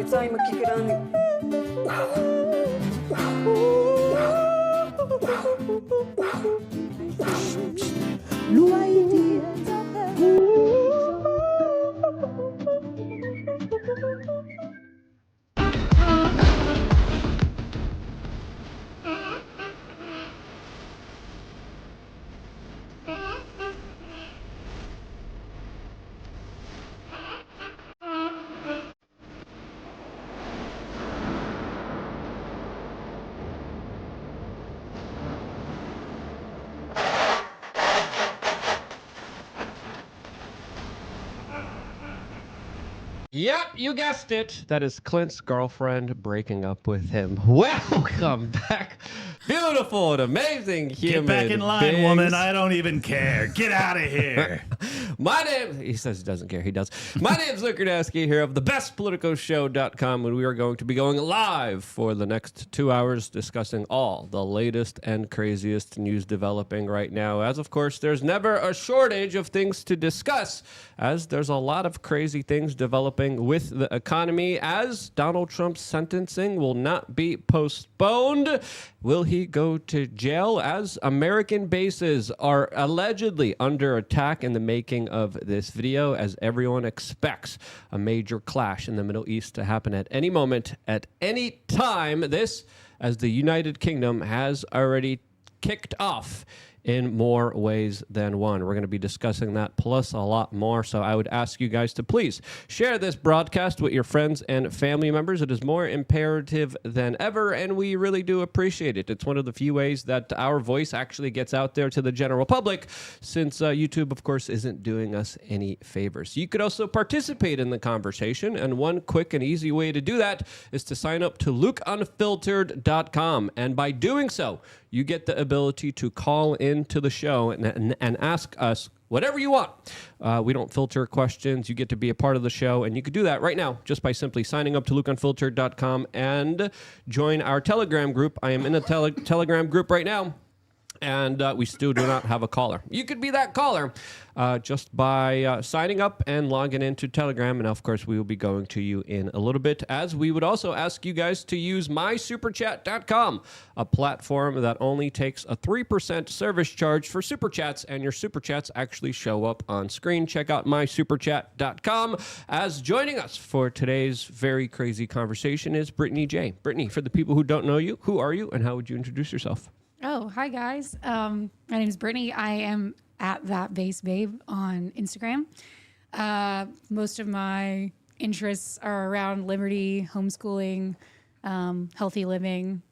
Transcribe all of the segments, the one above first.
time makikiraming. Yep, you guessed it. That is Clint's girlfriend breaking up with him. Welcome back. Beautiful and amazing human Get back in line, beings. woman. I don't even care. Get out of here. My name, he says he doesn't care. He does. My name's Luke Rudowski here of thebestpoliticalshow.com, and we are going to be going live for the next 2 hours discussing all the latest and craziest news developing right now. As of course, there's never a shortage of things to discuss, as there's a lot of crazy things developing with the economy, as Donald Trump's sentencing will not be postponed. Will he go to jail? As American bases are allegedly under attack in the making of this video, as everyone expects a major clash in the Middle East to happen at any moment, at any time. This, as the United Kingdom has already kicked off in more ways than one. We're going to be discussing that plus a lot more. So I would ask you guys to please share this broadcast with your friends and family members. It is more imperative than ever, and we really do appreciate it. It's one of the few ways that our voice actually gets out there to the general public, since YouTube, of course, isn't doing us any favors. You could also participate in the conversation, and one quick and easy way to do that is to sign up to LukeUnfiltered.com. And by doing so, you get the ability to call into the show and ask us whatever you want. We don't filter questions. You get to be a part of the show, and you can do that right now just by simply signing up to LukeUnfiltered.com and join our Telegram group. I am in a Telegram group right now, and we still do not have a caller. You could be that caller just by signing up and logging into Telegram. And of course, we will be going to you in a little bit, as we would also ask you guys to use mysuperchat.com, a platform that only takes a 3% service charge for super chats, and your super chats actually show up on screen. Check out mysuperchat.com. As joining us for today's very crazy conversation is Brittany J. Brittany, for the people who don't know you, who are you and how would you introduce yourself? Oh, hi guys. My name is Brittany. I am at That Base Babe on Instagram. Most of my interests are around liberty, homeschooling, healthy living,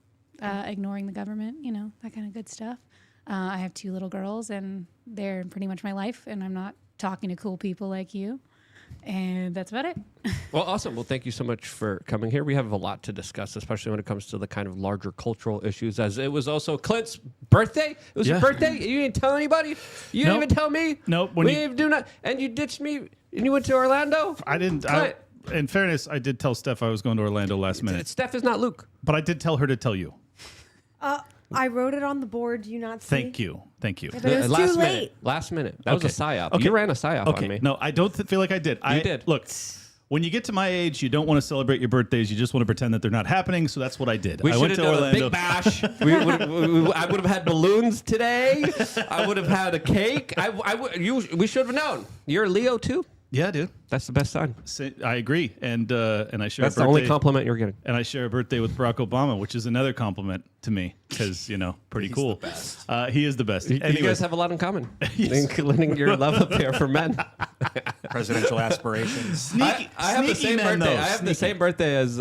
ignoring the government, you know, that kind of good stuff. I have 2 little girls, and they're pretty much my life, and I'm not talking to cool people like you. And that's about it. Well, awesome. Well, thank you so much for coming here. We have a lot to discuss, especially when it comes to the kind of larger cultural issues, as it was also Clint's birthday. It was your birthday. You didn't tell anybody. You didn't even tell me. Nope. And you ditched me, and you went to Orlando. I didn't. In fairness, I did tell Steph I was going to Orlando last minute. Steph is not Luke. But I did tell her to tell you. I wrote it on the board. Do you not see? Thank you. Yeah, but it was too late. Last minute. That was a psyop. Okay. You ran a psyop on me. No, I don't feel like I did. You did. Look, when you get to my age, you don't want to celebrate your birthdays. You just want to pretend that they're not happening. So that's what I did. I went to done Orlando. a big bash. I would have had balloons today. I would have had a cake. We should have known. You're a Leo too? Yeah, dude. That's the best sign. I agree, and I share. That's the only compliment you're getting. And I share a birthday with Barack Obama, which is another compliment to me, because pretty cool. The best. He is the best. You guys have a lot in common, including your love affair for men. Presidential aspirations. Sneaky, I have the same birthday. Though. I have the same birthday as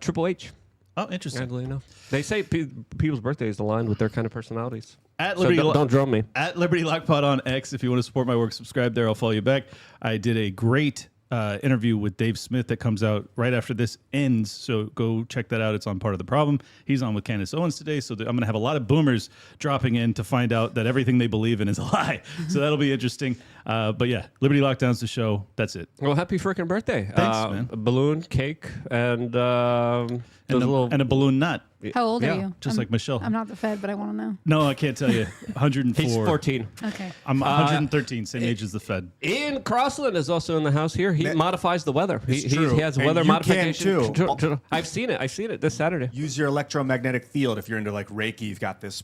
Triple H. Oh, interesting. Oddly enough, they say people's birthdays aligned with their kind of personalities. At So Liberty, don't drum me. At Liberty Lockpod on X. If you want to support my work, subscribe there. I'll follow you back. I did a great interview with Dave Smith that comes out right after this ends. So go check that out. It's on Part of the Problem. He's on with Candace Owens today. So I'm going to have a lot of boomers dropping in to find out that everything they believe in is a lie. So that'll be interesting. But yeah, Liberty Lockdown's the show. That's it. Well, happy freaking birthday. Thanks, man. A balloon, cake, and And a balloon nut. How old Yeah, are you? just like Michelle. I'm not the Fed, but I want to know. No, I can't tell you. 104. He's 14. Okay. I'm 113, same age as the Fed. Ian Crossland is also in the house here. He modifies the weather. He true. has And weather you can modification. too. I've seen it this Saturday. Use your electromagnetic field. If you're into like Reiki, you've got this.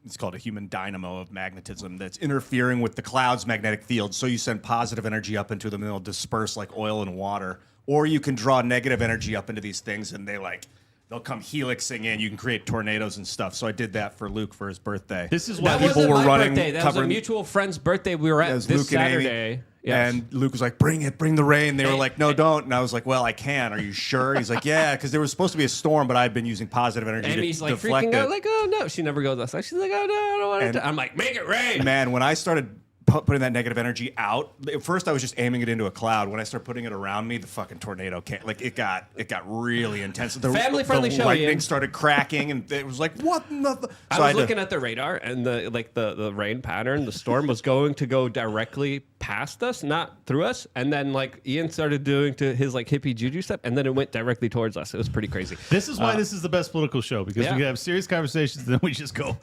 It's called a human dynamo of magnetism that's interfering with the cloud's magnetic field. So you send positive energy up into them, and they'll disperse like oil and water. Or you can draw negative energy up into these things, and they'll come helixing in. You can create tornadoes and stuff. So I did that for Luke for his birthday. This is why That people wasn't were my running, birthday. That was a covering- mutual friend's birthday. We were It at was this Luke and Amy. Saturday. Yes. And Luke was like, bring the rain. They were like, no, don't. And I was like, well, I can. Are you sure? He's like, yeah, because there was supposed to be a storm, but I'd been using positive energy Amy's to like deflect freaking it. out, like, oh no. She never goes outside. She's like, oh no, I don't want it. And- I'm like, make it rain. Man, when I started putting that negative energy out, at first I was just aiming it into a cloud. When I started putting it around me, the fucking tornado came. Like it got really intense. The Family-friendly show, lightning Ian. started cracking, and it was like, what? So I was had to- looking at the radar, and the rain pattern, the storm was going to go directly past us, not through us. And then like Ian started doing to his like hippie juju step, and then it went directly towards us. It was pretty crazy. This is why this is the best political show, because Yeah. we can have serious conversations, and then we just go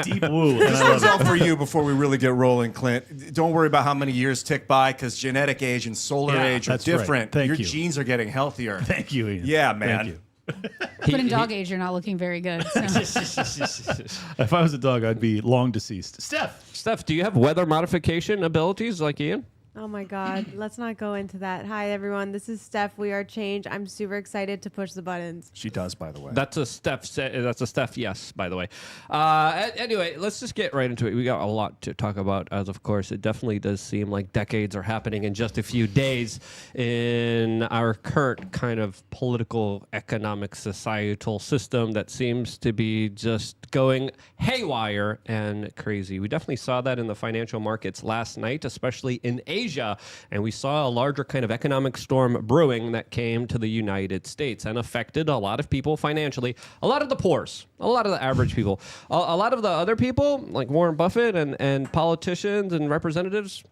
deep woo. And This I one's love it. out for you before we really get rolling, Clint. Don't worry about how many years tick by, because genetic age and solar Yeah, age are that's right. different. Thank Your you. genes are getting healthier. Thank you, Ian. Yeah, man. Thank you. But in dog age, you're not looking very good. So. If I was a dog, I'd be long deceased. Steph, do you have weather modification abilities like Ian? Oh my God. Let's not go into that. Hi, everyone. This is Steph. We are Change. I'm super excited to push the buttons. She does, by the way. That's a Steph yes, by the way. Anyway, let's just get right into it. We got a lot to talk about, as of course it definitely does seem like decades are happening in just a few days in our current kind of political, economic, societal system that seems to be just going haywire and crazy. We definitely saw that in the financial markets last night, especially in Asia, and we saw a larger kind of economic storm brewing that came to the United States and affected a lot of people financially, a lot of the poors, a lot of the average people, a lot of the other people like Warren Buffett and politicians and representatives.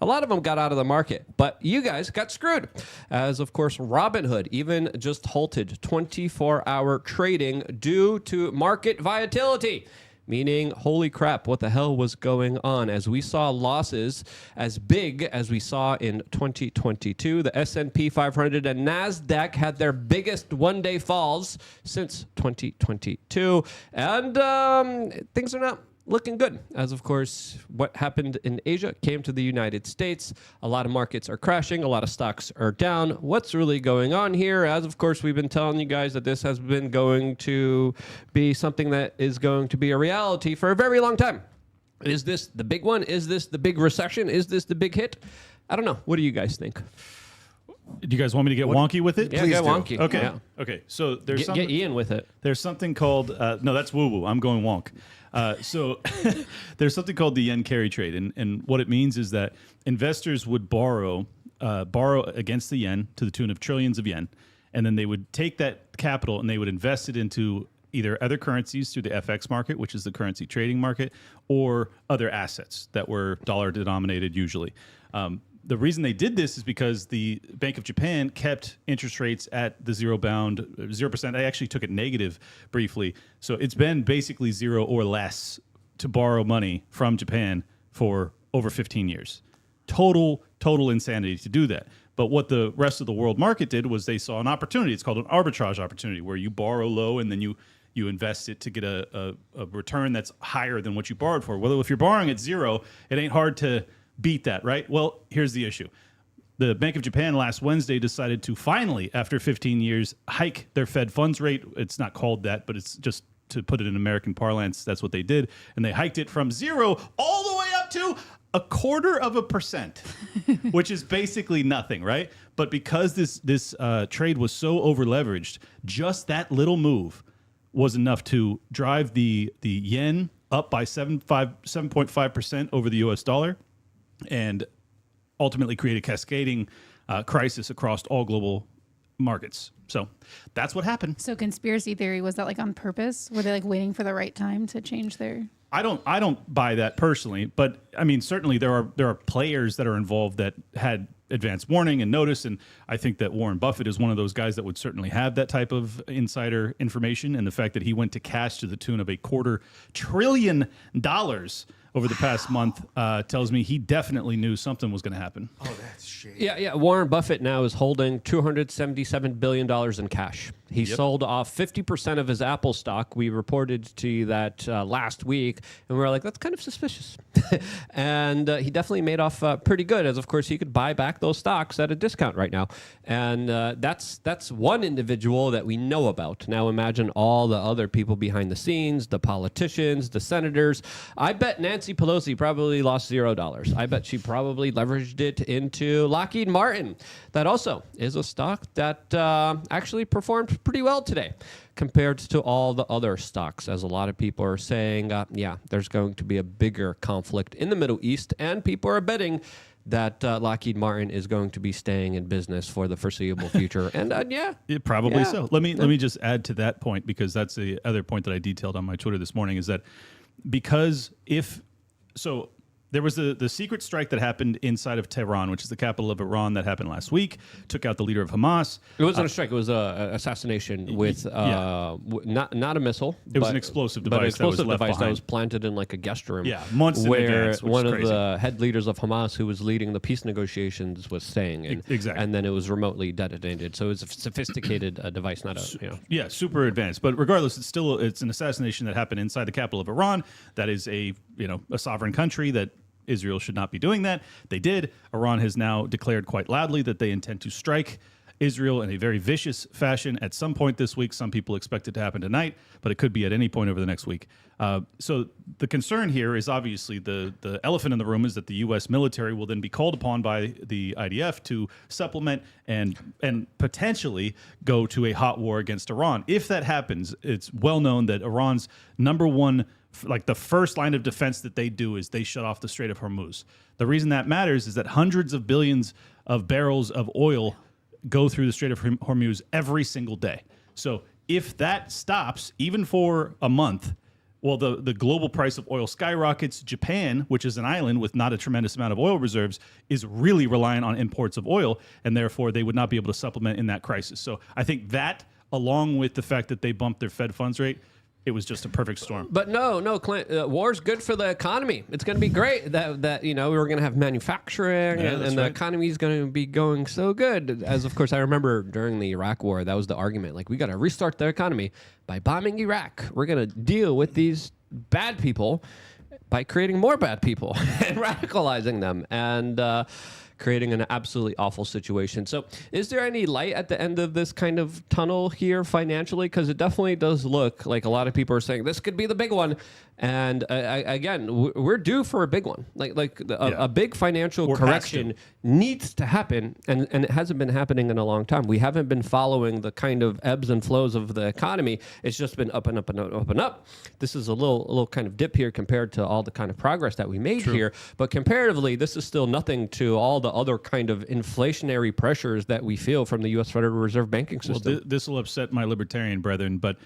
A lot of them got out of the market, but you guys got screwed. As, of course, Robinhood even just halted 24-hour trading due to market volatility. Meaning, holy crap, what the hell was going on? As we saw losses as big as we saw in 2022, the S&P 500 and NASDAQ had their biggest one-day falls since 2022. And things are not looking good, as of course what happened in Asia came to the United States. A lot of markets are crashing, a lot of stocks are down. What's really going on here? As of course we've been telling you guys that this has been going to be something that is going to be a reality for a very long time. Is this the big one? Is this the big recession? Is this the big hit? I don't know. What do you guys think? Do you guys want me to get wonky with it? Yeah, Please get do. wonky. Okay. Yeah. Okay. So there's Get Ian with it. There's something called no, that's woo woo. I'm going wonk. So there's something called the yen carry trade, and what it means is that investors would borrow against the yen to the tune of trillions of yen, and then they would take that capital and they would invest it into either other currencies through the FX market, which is the currency trading market, or other assets that were dollar denominated usually. The reason they did this is because the Bank of Japan kept interest rates at the 0%. I actually took it negative briefly. So it's been basically zero or less to borrow money from Japan for over 15 years. Total insanity to do that. But what the rest of the world market did was they saw an opportunity. It's called an arbitrage opportunity, where you borrow low and then you invest it to get a return that's higher than what you borrowed for. Well, if you're borrowing at zero, it ain't hard to beat that, right? Well, here's the issue. The Bank of Japan last Wednesday decided to finally, after 15 years, hike their Fed funds rate. It's not called that, but it's just to put it in American parlance, that's what they did. And they hiked it from zero all the way up to 0.25%, which is basically nothing, right? But because this trade was so over leveraged, just that little move was enough to drive the yen up by 7.5% over the US dollar, and ultimately create a cascading crisis across all global markets. So that's what happened. So conspiracy theory, was that like on purpose? Were they like waiting for the right time to change their... I don't buy that personally, but I mean certainly there are players that are involved that had advance warning and notice. And I think that Warren Buffett is one of those guys that would certainly have that type of insider information. And the fact that he went to cash to the tune of $250 billion over the past month tells me he definitely knew something was going to happen. Oh, that's shady. Yeah. Warren Buffett now is holding $277 billion in cash. He sold off 50% of his Apple stock. We reported to you that last week, and we were like, that's kind of suspicious. And he definitely made off pretty good, as of course he could buy back those stocks at a discount right now. And that's one individual that we know about. Now imagine all the other people behind the scenes, the politicians, the senators. I bet Nancy Pelosi probably lost $0. I bet she probably leveraged it into Lockheed Martin. That also is a stock that actually performed pretty well today compared to all the other stocks, as a lot of people are saying, there's going to be a bigger conflict in the Middle East, and people are betting that Lockheed Martin is going to be staying in business for the foreseeable future. And Probably so. Let me just add to that point, because that's the other point that I detailed on my Twitter this morning, is that there was the secret strike that happened inside of Tehran, which is the capital of Iran, that happened last week, took out the leader of Hamas. It wasn't a strike. It was an assassination with not a missile. It was an explosive device that was planted in like a guest room. Yeah, months in advance, which one is of crazy. the head leaders of Hamas, who was leading the peace negotiations, was staying. Exactly. And then it was remotely detonated. So it was a sophisticated device, not a... Yeah, super advanced. But regardless, it's an assassination that happened inside the capital of Iran. That is a sovereign country that Israel should not be doing that. They did. Iran has now declared quite loudly that they intend to strike Israel in a very vicious fashion at some point this week. Some people expect it to happen tonight, but it could be at any point over the next week. So the concern here is obviously the elephant in the room is that the U.S. military will then be called upon by the IDF to supplement and potentially go to a hot war against Iran. If that happens, it's well known that Iran's number one, like the first line of defense that they do, is they shut off the Strait of Hormuz. The reason that matters is that hundreds of billions of barrels of oil go through the Strait of Hormuz every single day. So if that stops, even for a month, well, the global price of oil skyrockets. Japan, which is an island with not a tremendous amount of oil reserves, is really reliant on imports of oil, and therefore they would not be able to supplement in that crisis. So I think that, along with the fact that they bumped their Fed funds rate, it was just a perfect storm. But no, Clint, war's good for the economy. It's going to be great that we're going to have manufacturing and the economy is going to be going so good. As of course I remember during the Iraq War, that was the argument. Like, we got to restart the economy by bombing Iraq. We're going to deal with these bad people by creating more bad people and radicalizing them and creating an absolutely awful situation. So is there any light at the end of this kind of tunnel here financially? Because it definitely does look like a lot of people are saying this could be the big one. And again, we're due for a big one. A big financial correction needs to happen. And it hasn't been happening in a long time. We haven't been following the kind of ebbs and flows of the economy. It's just been up and up and up and up. This is a little kind of dip here compared to all the kind of progress that we made here. But comparatively, this is still nothing to all the other kind of inflationary pressures that we feel from the U.S. Federal Reserve banking system. Well, this will upset my libertarian brethren, but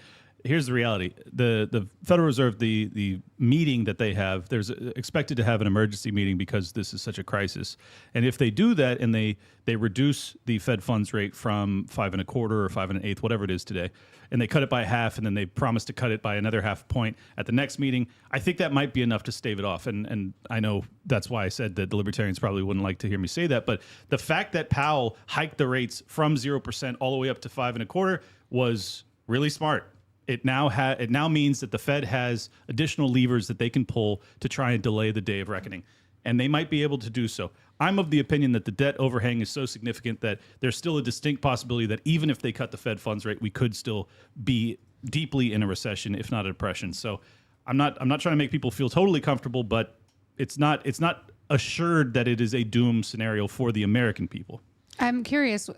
here's the reality. The Federal Reserve, the meeting that they have, there's expected to have an emergency meeting because this is such a crisis. And if they do that and they reduce the Fed funds rate from 5 1/4 or 5 1/8, whatever it is today, and they cut it by half, and then they promise to cut it by another half point at the next meeting, I think that might be enough to stave it off. And I know that's why I said that the libertarians probably wouldn't like to hear me say that. But the fact that Powell hiked the rates from 0% all the way up to 5 1/4 was really smart. It now means that the Fed has additional levers that they can pull to try and delay the day of reckoning. And they might be able to do so. I'm of the opinion that the debt overhang is so significant that there's still a distinct possibility that even if they cut the Fed funds rate, we could still be deeply in a recession, if not a depression. So I'm not trying to make people feel totally comfortable, but it's not assured that it is a doom scenario for the American people. I'm curious,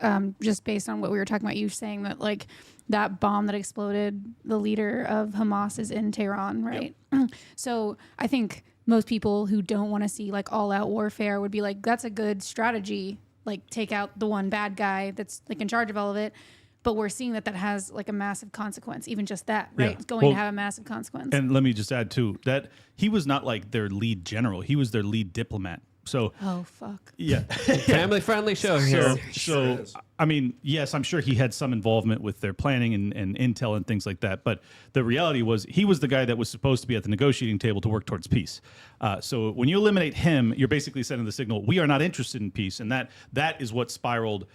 just based on what we were talking about, you saying that like that bomb that exploded, the leader of Hamas is in Tehran, right? Yep. So I think most people who don't want to see like all out warfare would be like, that's a good strategy. Like, take out the one bad guy that's like in charge of all of it. But we're seeing that has like a massive consequence, even just that, right? Yeah. It's going to have a massive consequence. And let me just add too, that he was not like their lead general. He was their lead diplomat. So Oh fuck. yeah. Family-friendly show here. So, I mean, yes, I'm sure he had some involvement with their planning and intel and things like that. But the reality was he was the guy that was supposed to be at the negotiating table to work towards peace. So when you eliminate him, you're basically sending the signal, we are not interested in peace. And that is what spiraled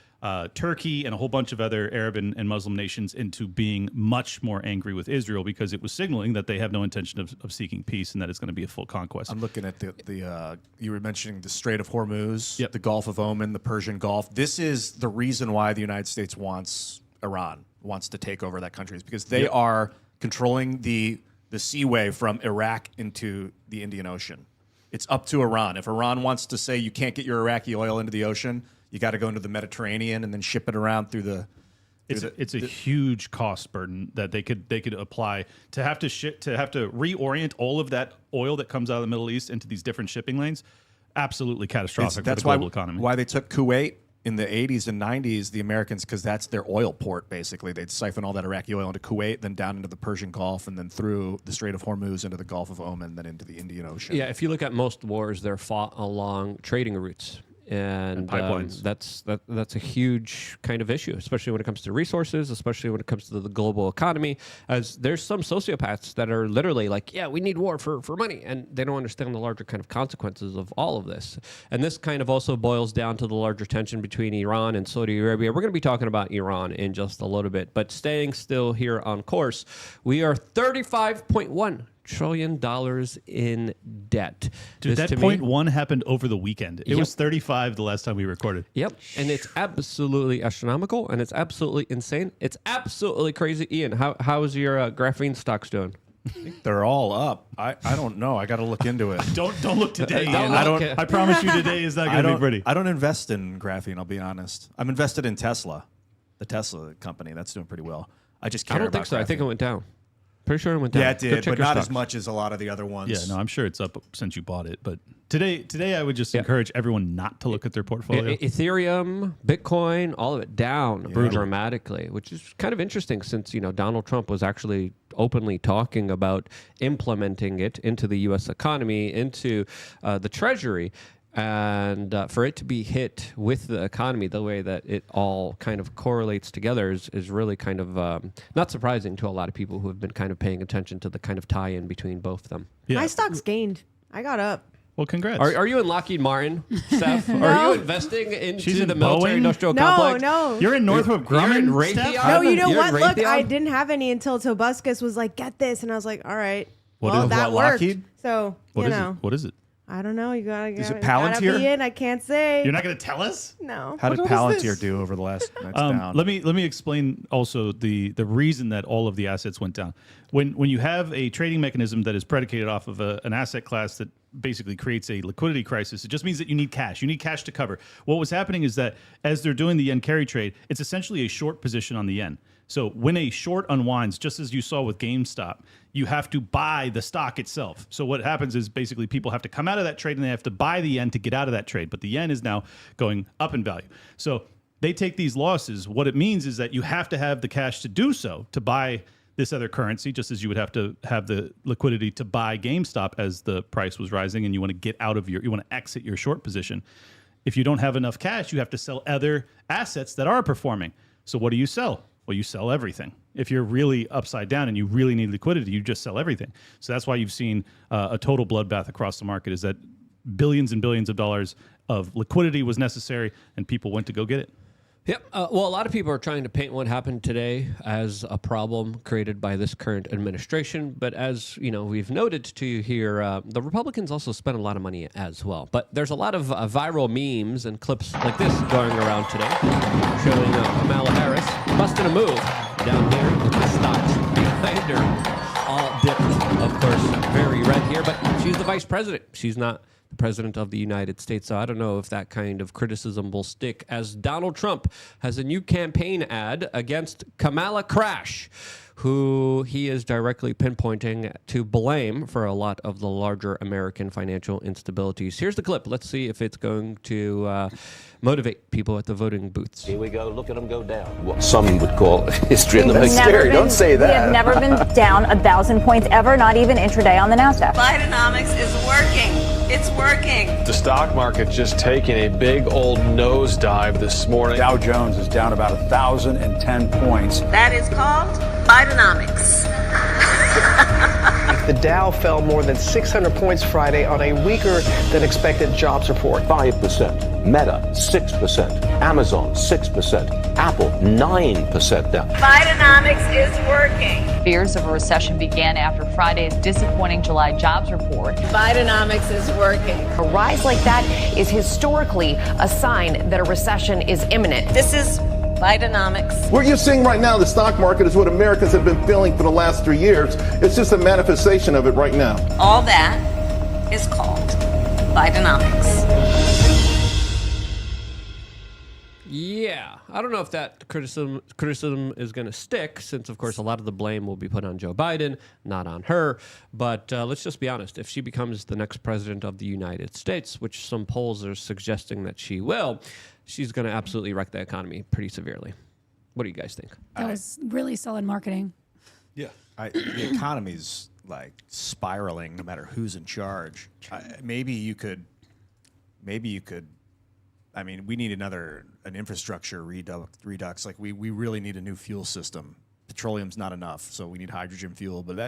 Turkey and a whole bunch of other Arab and Muslim nations into being much more angry with Israel, because it was signaling that they have no intention of seeking peace and that it's going to be a full conquest. I'm looking at the you were mentioning the Strait of Hormuz, Yep. the Gulf of Oman, the Persian Gulf. This is the reason why the United States wants to take over that country, is because they are controlling the seaway from Iraq into the Indian Ocean. It's up to Iran. If Iran wants to say you can't get your Iraqi oil into the ocean, you got to go into the Mediterranean and then ship it around through the. It's a huge cost burden that they could apply to have to reorient all of that oil that comes out of the Middle East into these different shipping lanes. Absolutely catastrophic for the global economy. Why they took Kuwait in the 80s and 90s, the Americans, because that's their oil port, basically. They'd siphon all that Iraqi oil into Kuwait, then down into the Persian Gulf, and then through the Strait of Hormuz into the Gulf of Oman, then into the Indian Ocean. Yeah, if you look at most wars, they're fought along trading routes. And pipelines. That's a huge kind of issue, especially when it comes to resources, especially when it comes to the global economy. As there's some sociopaths that are literally like, yeah, we need war for money, and they don't understand the larger kind of consequences of all of this. And this kind of also boils down to the larger tension between Iran and Saudi Arabia. We're going to be talking about Iran in just a little bit, but staying still here on course, we are $35.1 trillion in debt. Dude, This, that to point me, one happened over the weekend. It Yep. was 35 the last time we recorded. Yep. And it's absolutely astronomical, and it's absolutely insane. It's absolutely crazy. Ian, how's your graphene stocks doing? They're all up. I don't know. I got to look into it. Don't look today. Don't Ian. look. I promise you today is not going to be pretty. I don't invest in graphene, I'll be honest. I'm invested in Tesla, the Tesla company. That's doing pretty well. I just care I don't about think so. I think it graphene. went down. Pretty sure it went down. Yeah, it Go did, check but your not as stocks. much as a lot of the other ones. Yeah, no, I'm sure it's up since you bought it. But today I would just encourage everyone not to look at their portfolio. Ethereum, Bitcoin, all of it down dramatically, which is kind of interesting since, Donald Trump was actually openly talking about implementing it into the U.S. economy, into the Treasury. And for it to be hit with the economy the way that it all kind of correlates together is really kind of not surprising to a lot of people who have been kind of paying attention to the kind of tie-in between both of them. Yeah. My stocks gained. I got up. Well, congrats. Are you in Lockheed Martin, Steph? No. Are you investing She's into in the military Boeing? industrial No, complex? no. You're in Northrop You're in Grumman, Raytheon? Steph? No, you know You're what? in Look, Raytheon? I didn't have any until Tobuscus was like, get this. And I was like, all right. What Well, is- that what, worked. Lockheed? So, What you is know. it? What is it? I don't know. You gotta Is it gotta Palantir? be in. I can't say. You're not going to tell us? No. How did What is Palantir this? do over the last? That's down. Let me explain also the reason that all of the assets went down. When you have a trading mechanism that is predicated off of an asset class that basically creates a liquidity crisis, it just means that you need cash. You need cash to cover. What was happening is that as they're doing the yen carry trade, it's essentially a short position on the yen. So when a short unwinds, just as you saw with GameStop, you have to buy the stock itself. So what happens is basically people have to come out of that trade and they have to buy the yen to get out of that trade. But the yen is now going up in value. So they take these losses. What it means is that you have to have the cash to do so, to buy this other currency, just as you would have to have the liquidity to buy GameStop as the price was rising and you want to get out of you want to exit your short position. If you don't have enough cash, you have to sell other assets that are performing. So what do you sell? Well, you sell everything. If you're really upside down and you really need liquidity, you just sell everything. So that's why you've seen a total bloodbath across the market, is that billions and billions of dollars of liquidity was necessary and people went to go get it. Yep. Well, a lot of people are trying to paint what happened today as a problem created by this current administration. But as we've noted to you here, the Republicans also spent a lot of money as well. But there's a lot of viral memes and clips like this going around today, showing Kamala Harris busting a move down here with the stocks behind her, all dipped, of course, very red here. But she's the vice president. She's not the president of the United States. So I don't know if that kind of criticism will stick, as Donald Trump has a new campaign ad against Kamala Crash, who he is directly pinpointing to blame for a lot of the larger American financial instabilities. Here's the clip. Let's see if it's going to motivate people at the voting booths. Here we go. Look at them go down. What some would call history in the making. Scary. Don't say We that. have never been down 1,000 points ever, not even intraday on the NASDAQ. Bidenomics is working. It's working. The stock market just taking a big old nosedive this morning. Dow Jones is down about 1,010 points. That is called Bidenomics. The Dow fell more than 600 points Friday on a weaker than expected jobs report. 5%. Meta, 6%. Amazon, 6%. Apple, 9% down. Bidenomics is working. Fears of a recession began after Friday's disappointing July jobs report. Bidenomics is working. A rise like that is historically a sign that a recession is imminent. This is Bidenomics. What you're seeing right now in the stock market is what Americans have been feeling for the last 3 years. It's just a manifestation of it right now. All that is called Bidenomics. Yeah, I don't know if that criticism is going to stick, since of course a lot of the blame will be put on Joe Biden, not on her. But let's just be honest: if she becomes the next president of the United States, which some polls are suggesting that she will, she's going to absolutely wreck the economy pretty severely. What do you guys think? That was really solid marketing. Yeah, the economy's like spiraling no matter who's in charge. Maybe you could. I mean, we need an infrastructure redux. Like we really need a new fuel system. Petroleum's not enough, so we need hydrogen fuel. But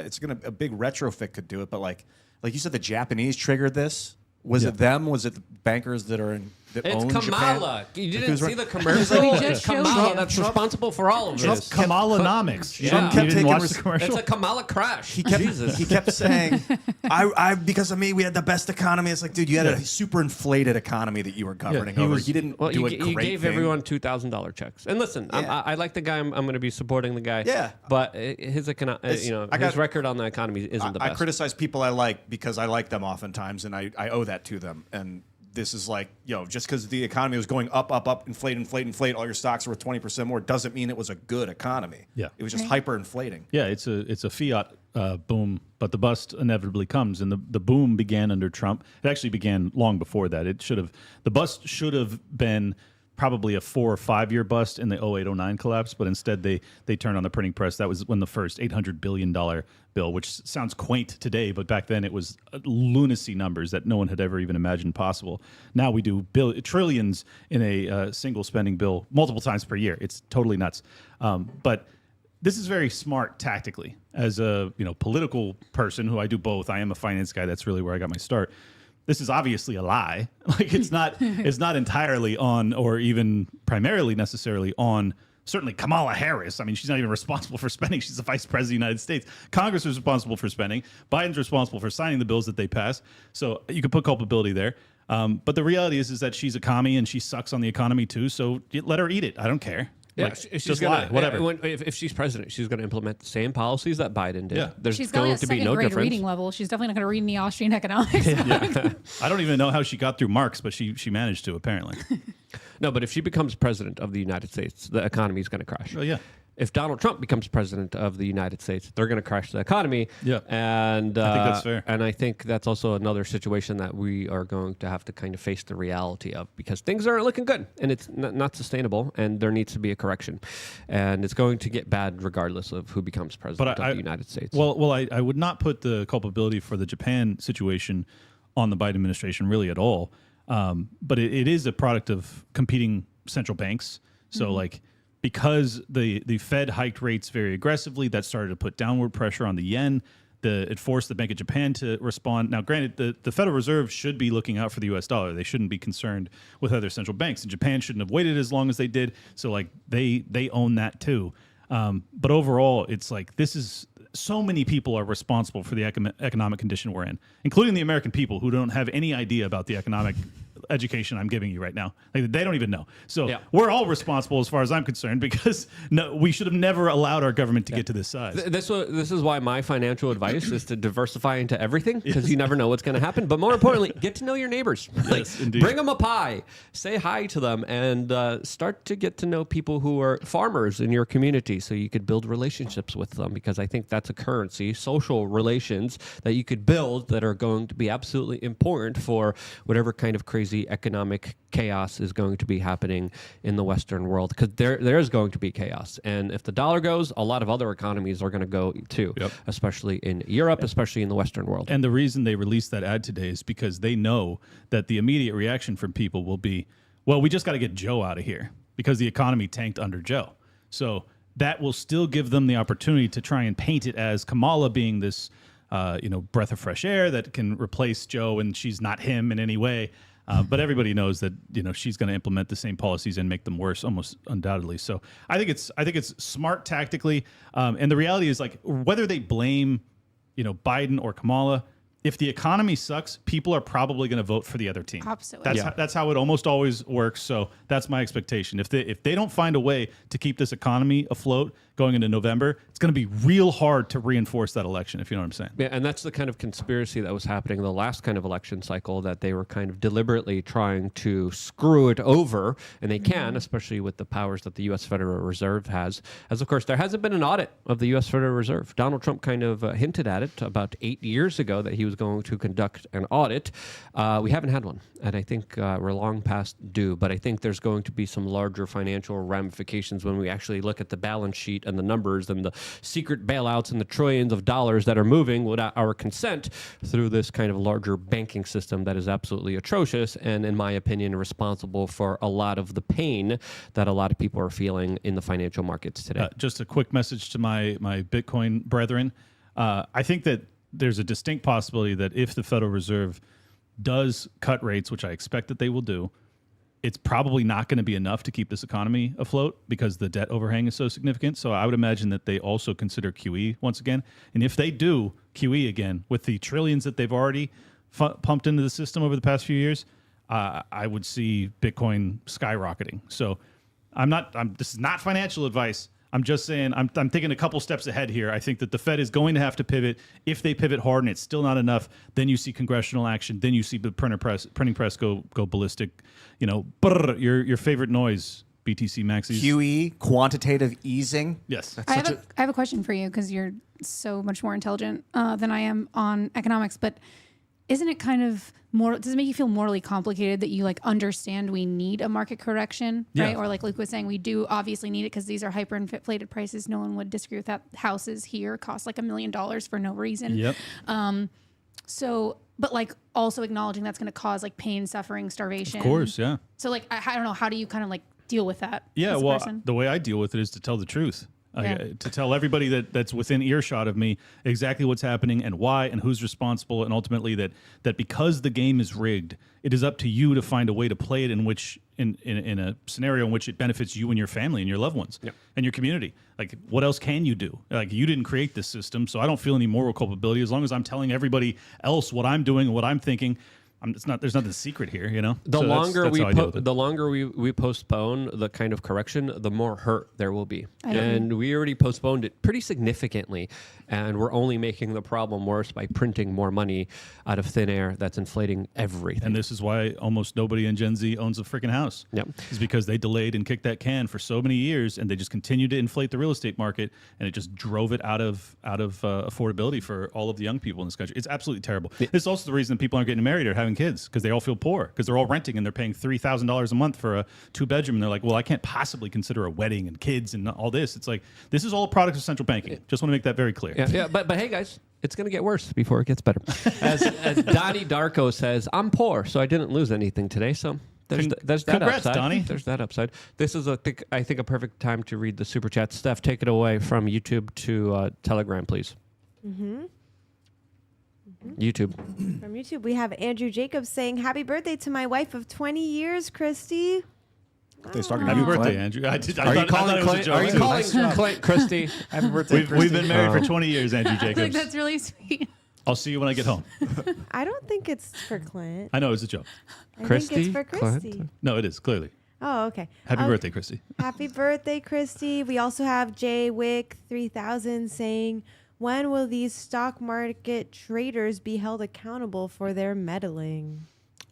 a big retrofit could do it. But like you said, the Japanese triggered this. Was it them? Was it the bankers that are in that It's own Kamala. Japan? You didn't see the commercial? It's Kamala that's responsible for all of this. Kamalanomics. Trump kept taking watch the commercial. It's a Kamala crash. He kept saying, "I because of me, we had the best economy." It's like, dude, you had a super inflated economy that you were governing over. He didn't do a great you gave thing. everyone $2,000 checks. And listen, I like the guy. I'm going to be supporting the guy. Yeah. But his his record on the economy isn't the best. I criticize people I like because I like them oftentimes, and I owe that to them. And this is like, just because the economy was going up, inflate, all your stocks were 20% more, doesn't mean it was a good economy. Yeah. It was just hyperinflating. Yeah, it's a fiat boom, but the bust inevitably comes, and the boom began under Trump. It actually began long before that. The bust should have been probably a 4 or 5 year bust in the 08-09 collapse, but instead they turned on the printing press. That was when the first $800 billion bill, which sounds quaint today, but back then it was lunacy numbers that no one had ever even imagined possible. Now we do trillions in a single spending bill multiple times per year. It's totally nuts. But this is very smart tactically. As a political person who I do both, I am a finance guy. That's really where I got my start. This is obviously a lie. Like it's not entirely on, or even primarily necessarily on, certainly Kamala Harris. I mean, she's not even responsible for spending. She's the vice president of the United States. Congress is responsible for spending. Biden's responsible for signing the bills that they pass. So you could put culpability there. But the reality is that she's a commie and she sucks on the economy too. So let her eat it. I don't care. Yeah, she's just lie, whatever. If she's president, she's going to implement the same policies that Biden did. Yeah. There's She's got going a to be second no grade difference. reading level. She's definitely not going to read any Austrian economics. I don't even know how she got through Marx, but she managed to, apparently. No, but if she becomes president of the United States, the economy is going to crash. Oh, yeah. If Donald Trump becomes president of the United States, they're going to crash the economy. Yeah. And I think that's fair. And I think that's also another situation that we are going to have to kind of face the reality of, because things aren't looking good and it's not sustainable, and there needs to be a correction. And it's going to get bad regardless of who becomes president of the United States. Well, I would not put the culpability for the Japan situation on the Biden administration really at all. But it is a product of competing central banks. So because the Fed hiked rates very aggressively, that started to put downward pressure on the yen. It forced the Bank of Japan to respond. Now, granted, the Federal Reserve should be looking out for the U.S. dollar. They shouldn't be concerned with other central banks. And Japan shouldn't have waited as long as they did. So, they own that too. But overall, it's so many people are responsible for the economic condition we're in, including the American people who don't have any idea about the economic education I'm giving you right now. They don't even know. So we're all responsible as far as I'm concerned, because we should have never allowed our government to get to this size. This is why my financial advice is to diversify into everything, because you never know what's going to happen. But more importantly, get to know your neighbors. Yes, indeed. Bring them a pie, say hi to them, and start to get to know people who are farmers in your community, so you could build relationships with them, because I think that's a currency, social relations that you could build that are going to be absolutely important for whatever kind of crazy crazy economic chaos is going to be happening in the Western world, because there is going to be chaos. And if the dollar goes, a lot of other economies are going to go too, especially in Europe, especially in the Western world. And the reason they released that ad today is because they know that the immediate reaction from people will be, well, we just got to get Joe out of here because the economy tanked under Joe. So that will still give them the opportunity to try and paint it as Kamala being this, breath of fresh air that can replace Joe, and she's not him in any way. But everybody knows that she's going to implement the same policies and make them worse, almost undoubtedly. So I think it's smart tactically. And the reality is, like, whether they blame Biden or Kamala, if the economy sucks, people are probably going to vote for the other team. Absolutely. That's how it almost always works. So that's my expectation. If they don't find a way to keep this economy afloat going into November, it's going to be real hard to reinforce that election, if you know what I'm saying. Yeah, and that's the kind of conspiracy that was happening the last kind of election cycle, that they were kind of deliberately trying to screw it over, and they can, especially with the powers that the U.S. Federal Reserve has. As, of course, there hasn't been an audit of the U.S. Federal Reserve. Donald Trump kind of hinted at it about 8 years ago that he was going to conduct an audit. We haven't had one, and I think we're long past due, but I think there's going to be some larger financial ramifications when we actually look at the balance sheet and the numbers and the secret bailouts and the trillions of dollars that are moving without our consent through this kind of larger banking system that is absolutely atrocious and, in my opinion, responsible for a lot of the pain that a lot of people are feeling in the financial markets today. Just a quick message to my Bitcoin brethren. I think that there's a distinct possibility that if the Federal Reserve does cut rates, which I expect that they will do, it's probably not going to be enough to keep this economy afloat because the debt overhang is so significant. So I would imagine that they also consider QE once again. And if they do QE again with the trillions that they've already pumped into the system over the past few years, I would see Bitcoin skyrocketing. So this is not financial advice. I'm just saying, I'm thinking a couple steps ahead here. I think that the Fed is going to have to pivot. If they pivot hard and it's still not enough, then you see congressional action. Then you see the printing press go ballistic. Your favorite noise, BTC Maxis. QE, quantitative easing. Yes. I have a question for you, because you're so much more intelligent than I am on economics. But isn't it kind of more? Does it make you feel morally complicated that you understand we need a market correction, right? Or like Luke was saying, we do obviously need it because these are hyperinflated prices. No one would disagree with that. Houses here cost like $1 million for no reason. Yep. But also acknowledging that's going to cause pain, suffering, starvation. Of course, yeah. So I don't know, how do you kind of deal with that? Yeah, as a well, person? The way I deal with it is to tell the truth. To tell everybody that's within earshot of me exactly what's happening and why and who's responsible, and ultimately that because the game is rigged, it is up to you to find a way to play it in a scenario in which it benefits you and your family and your loved ones and your community. What else can you do? You didn't create this system, so I don't feel any moral culpability as long as I'm telling everybody else what I'm doing and what I'm thinking. There's nothing secret here, The longer we postpone the kind of correction, the more hurt there will be. And we already postponed it pretty significantly, and we're only making the problem worse by printing more money out of thin air that's inflating everything. And this is why almost nobody in Gen Z owns a freaking house. Yep. It's because they delayed and kicked that can for so many years, and they just continued to inflate the real estate market, and it just drove it out of affordability for all of the young people in this country. It's absolutely terrible. This is also the reason that people aren't getting married or having kids, because they all feel poor, because they're all renting and they're paying $3,000 a month for a 2-bedroom, and they're like, well, I can't possibly consider a wedding and kids and all this. It's this is all a product of central banking. Just want to make that very clear. Yeah, but hey guys, it's going to get worse before it gets better. As Donnie Darko says, I'm poor, so I didn't lose anything today. So there's that congrats, upside. Donnie. There's that upside. This is I think a perfect time to read the super chat. Steph, take it away from YouTube to Telegram, please. YouTube. From YouTube, we have Andrew Jacobs saying, "Happy birthday to my wife of 20 years, Christy." Happy birthday, Andrew. Are you calling Clint Christy? Happy birthday, Christy. We've been married for 20 years, Andrew Jacobs. That's really sweet. I'll see you when I get home. I don't think it's for Clint. I know, it's a joke. I think it's for Christy. Clint? No, it is, clearly. Oh, okay. Happy birthday, Christy. Happy birthday, Christy. We also have Jay Wick 3000 saying, when will these stock market traders be held accountable for their meddling?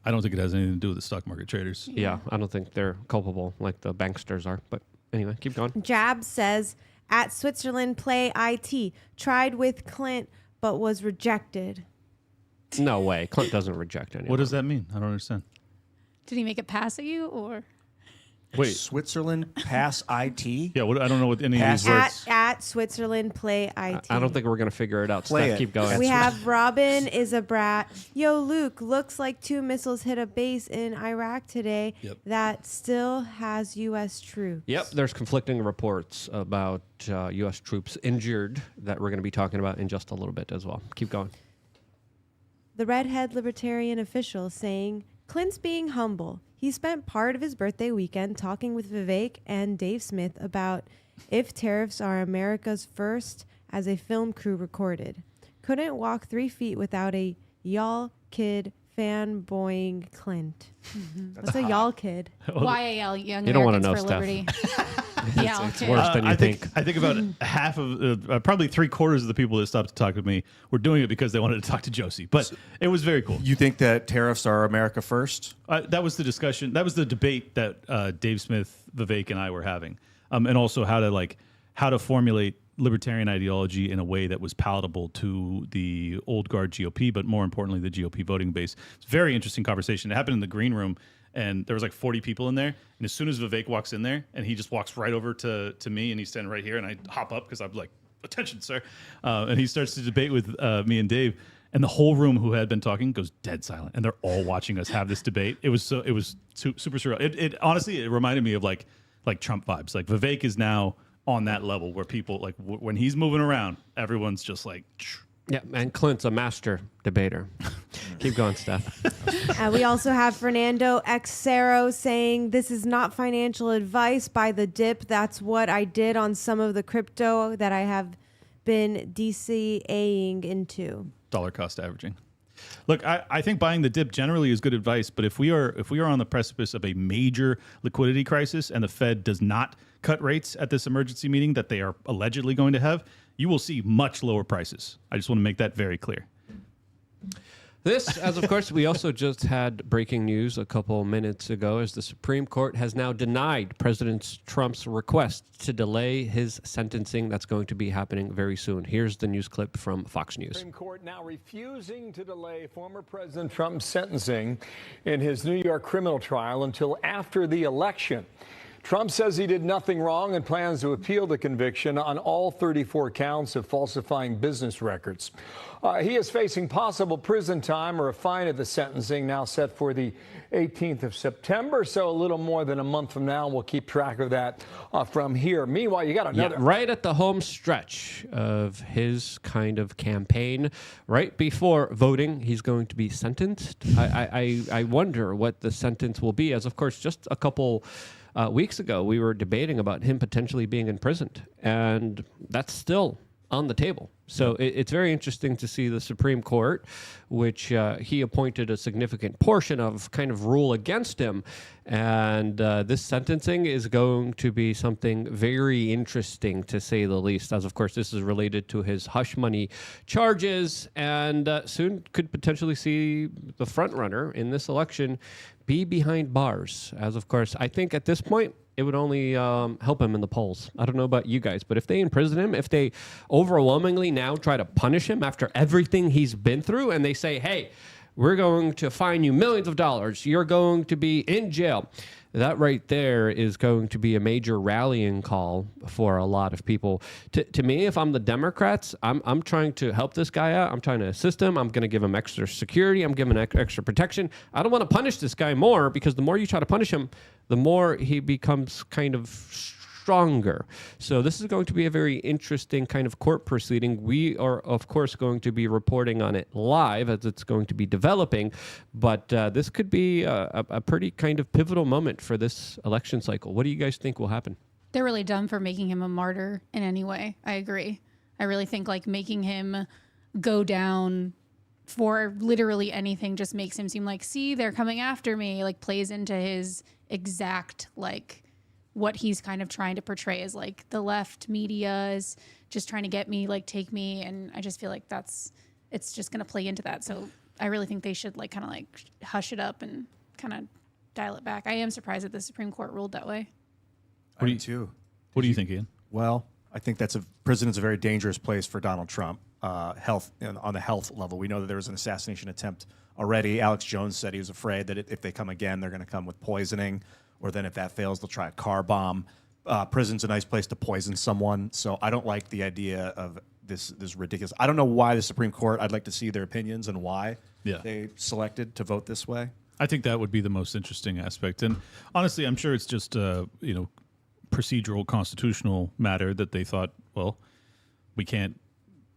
I don't think it has anything to do with the stock market traders. Yeah, I don't think they're culpable like the banksters are. But anyway, keep going. Jab says, at Switzerland Play IT, tried with Clint, but was rejected. No way. Clint doesn't reject anyone. What does that mean? I don't understand. Did he make it pass at you or? Wait, Switzerland pass IT? Yeah, I don't know what any of these words. At Switzerland play IT. I don't think we're going to figure it out. Play Steph, it. keep going. We have Robin is a brat. Yo, Luke, looks like 2 missiles hit a base in Iraq today that still has U.S. troops. Yep, there's conflicting reports about U.S. troops injured that we're going to be talking about in just a little bit as well. Keep going. The redhead libertarian official saying, Clint's being humble. He spent part of his birthday weekend talking with Vivek and Dave Smith about if tariffs are America's first as a film crew recorded. Couldn't walk 3 feet without a y'all kid fanboying Clint. What's a y'all kid? YAL, Young You don't wanna Americans know, for Steph. Liberty. Yeah, It's worse than you I think. think about half of, probably 3/4 of the people that stopped to talk with me were doing it because they wanted to talk to Josie. But it was very cool. You think that tariffs are America first? That was the discussion. That was the debate that Dave Smith, Vivek, and I were having, and also how to formulate libertarian ideology in a way that was palatable to the old guard GOP, but more importantly, the GOP voting base. It's a very interesting conversation. It happened in the green room. And there was like 40 people in there. And as soon as Vivek walks in there, and he just walks right over to me, and he's standing right here, and I hop up because I'm like, attention, sir. And he starts to debate with me and Dave. And the whole room who had been talking goes dead silent. And they're all watching us have this debate. It was super surreal. It honestly, it reminded me of like Trump vibes. Like Vivek is now on that level where people, like when he's moving around, everyone's just like... Yeah, and Clint's a master debater. Keep going, Steph. We also have Fernando Xero saying, this is not financial advice. Buy the dip. That's what I did on some of the crypto that I have been DCAing into. Dollar cost averaging. Look, I think buying the dip generally is good advice, but if we are on the precipice of a major liquidity crisis and the Fed does not cut rates at this emergency meeting that they are allegedly going to have, you will see much lower prices. I just want to make that very clear. This, as of course, we also just had breaking news a couple minutes ago as the Supreme Court has now denied President Trump's request to delay his sentencing. That's going to be happening very soon. Here's the news clip from Fox News. Supreme Court now refusing to delay former President Trump's sentencing in his New York criminal trial until after the election. Trump says he did nothing wrong and plans to appeal the conviction on all 34 counts of falsifying business records. He is facing possible prison time or a fine at the sentencing, now set for the 18th of September. So a little more than a month from now. We'll keep track of that from here. Meanwhile, you got another. Yeah, right at the home stretch of his kind of campaign, right before voting, he's going to be sentenced. I wonder what the sentence will be, as of course, just a couple weeks ago, we were debating about him potentially being imprisoned, and that's still on the table. So it's very interesting to see the Supreme Court, which he appointed a significant portion of, kind of rule against him. And this sentencing is going to be something very interesting, to say the least, as of course this is related to his hush money charges, and soon could potentially see the front runner in this election be behind bars. As of course, I think at this point, it would only help him in the polls. I don't know about you guys, but if they imprison him, if they overwhelmingly now try to punish him after everything he's been through, and they say, hey, we're going to fine you millions of dollars, you're going to be in jail, that right there is going to be a major rallying call for a lot of people. To me, if I'm the Democrats, I'm trying to help this guy out. I'm trying to assist him. I'm going to give him extra security. I'm giving him extra protection. I don't want to punish this guy more, because the more you try to punish him, the more he becomes kind of stronger. So this is going to be a very interesting kind of court proceeding. We are, of course, going to be reporting on it live as it's going to be developing, but this could be a pretty kind of pivotal moment for this election cycle. What do you guys think will happen? They're really dumb for making him a martyr in any way. I agree. I really think like making him go down for literally anything just makes him seem like, see, they're coming after me, like plays into his exact, like, what he's kind of trying to portray as like the left media is just trying to get me, like take me. And I just feel like it's just going to play into that. So I really think they should like kind of like hush it up and kind of dial it back. I am surprised that the Supreme Court ruled that way. I do too. What do you think, Ian? Well, I think prison is a very dangerous place for Donald Trump. On the health level, we know that there was an assassination attempt already. Alex Jones said he was afraid that if they come again, they're going to come with poisoning, or then if that fails, they'll try a car bomb. Prison's a nice place to poison someone, so I don't like the idea of this ridiculous. I don't know why the Supreme Court. I'd like to see their opinions and why they selected to vote this way. I think that would be the most interesting aspect, and honestly, I'm sure it's just procedural constitutional matter that they thought, well, we can't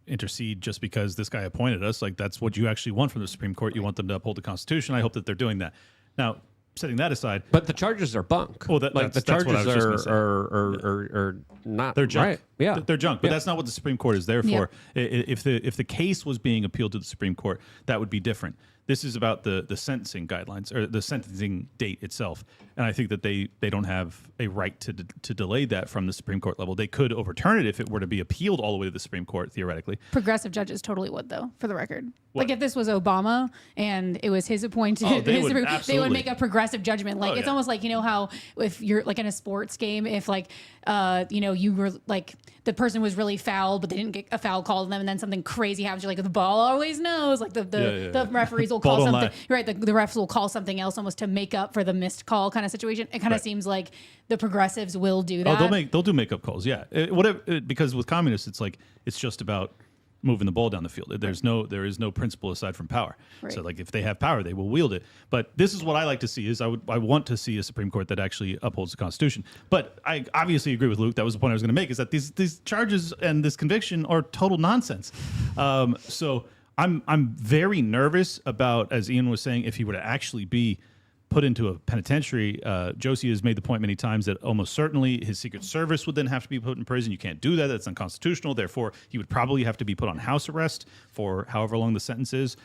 intercede just because this guy appointed us. Like, that's what you actually want from the Supreme Court. You want them to uphold the Constitution. I hope that they're doing that. Now, setting that aside, but the charges are bunk. Oh, the charges are not. They're junk. Right. Yeah, they're junk. But that's not what the Supreme Court is there for. If the case was being appealed to the Supreme Court, that would be different. This is about the sentencing guidelines or the sentencing date itself, and I think that they don't have a right to delay that from the Supreme Court level. They could overturn it if it were to be appealed all the way to the Supreme Court, theoretically. Progressive judges totally would, though, for the record. Like, if this was Obama and it was his appointed, they would make a progressive judgment. Like, it's almost like, how if you're like in a sports game, if like you were like the person was really fouled, but they didn't get a foul called on them, and then something crazy happens. You're like, the ball always knows. Like the referees will call something. Right, the refs will call something else almost to make up for the missed call kind of situation. It kind of seems like the progressives will do that. They'll do makeup calls. Yeah, because with communists, it's like it's just about moving the ball down the field. There is no principle aside from power. Right. So like if they have power, they will wield it. But this is what I like to see is I want to see a Supreme Court that actually upholds the Constitution. But I obviously agree with Luke. That was the point I was going to make, is that these charges and this conviction are total nonsense. So I'm very nervous about, as Ian was saying, if he were to actually be put into a penitentiary. Josie has made the point many times that almost certainly his Secret Service would then have to be put in prison. You can't do that. That's unconstitutional. Therefore, he would probably have to be put on house arrest for however long the sentence is.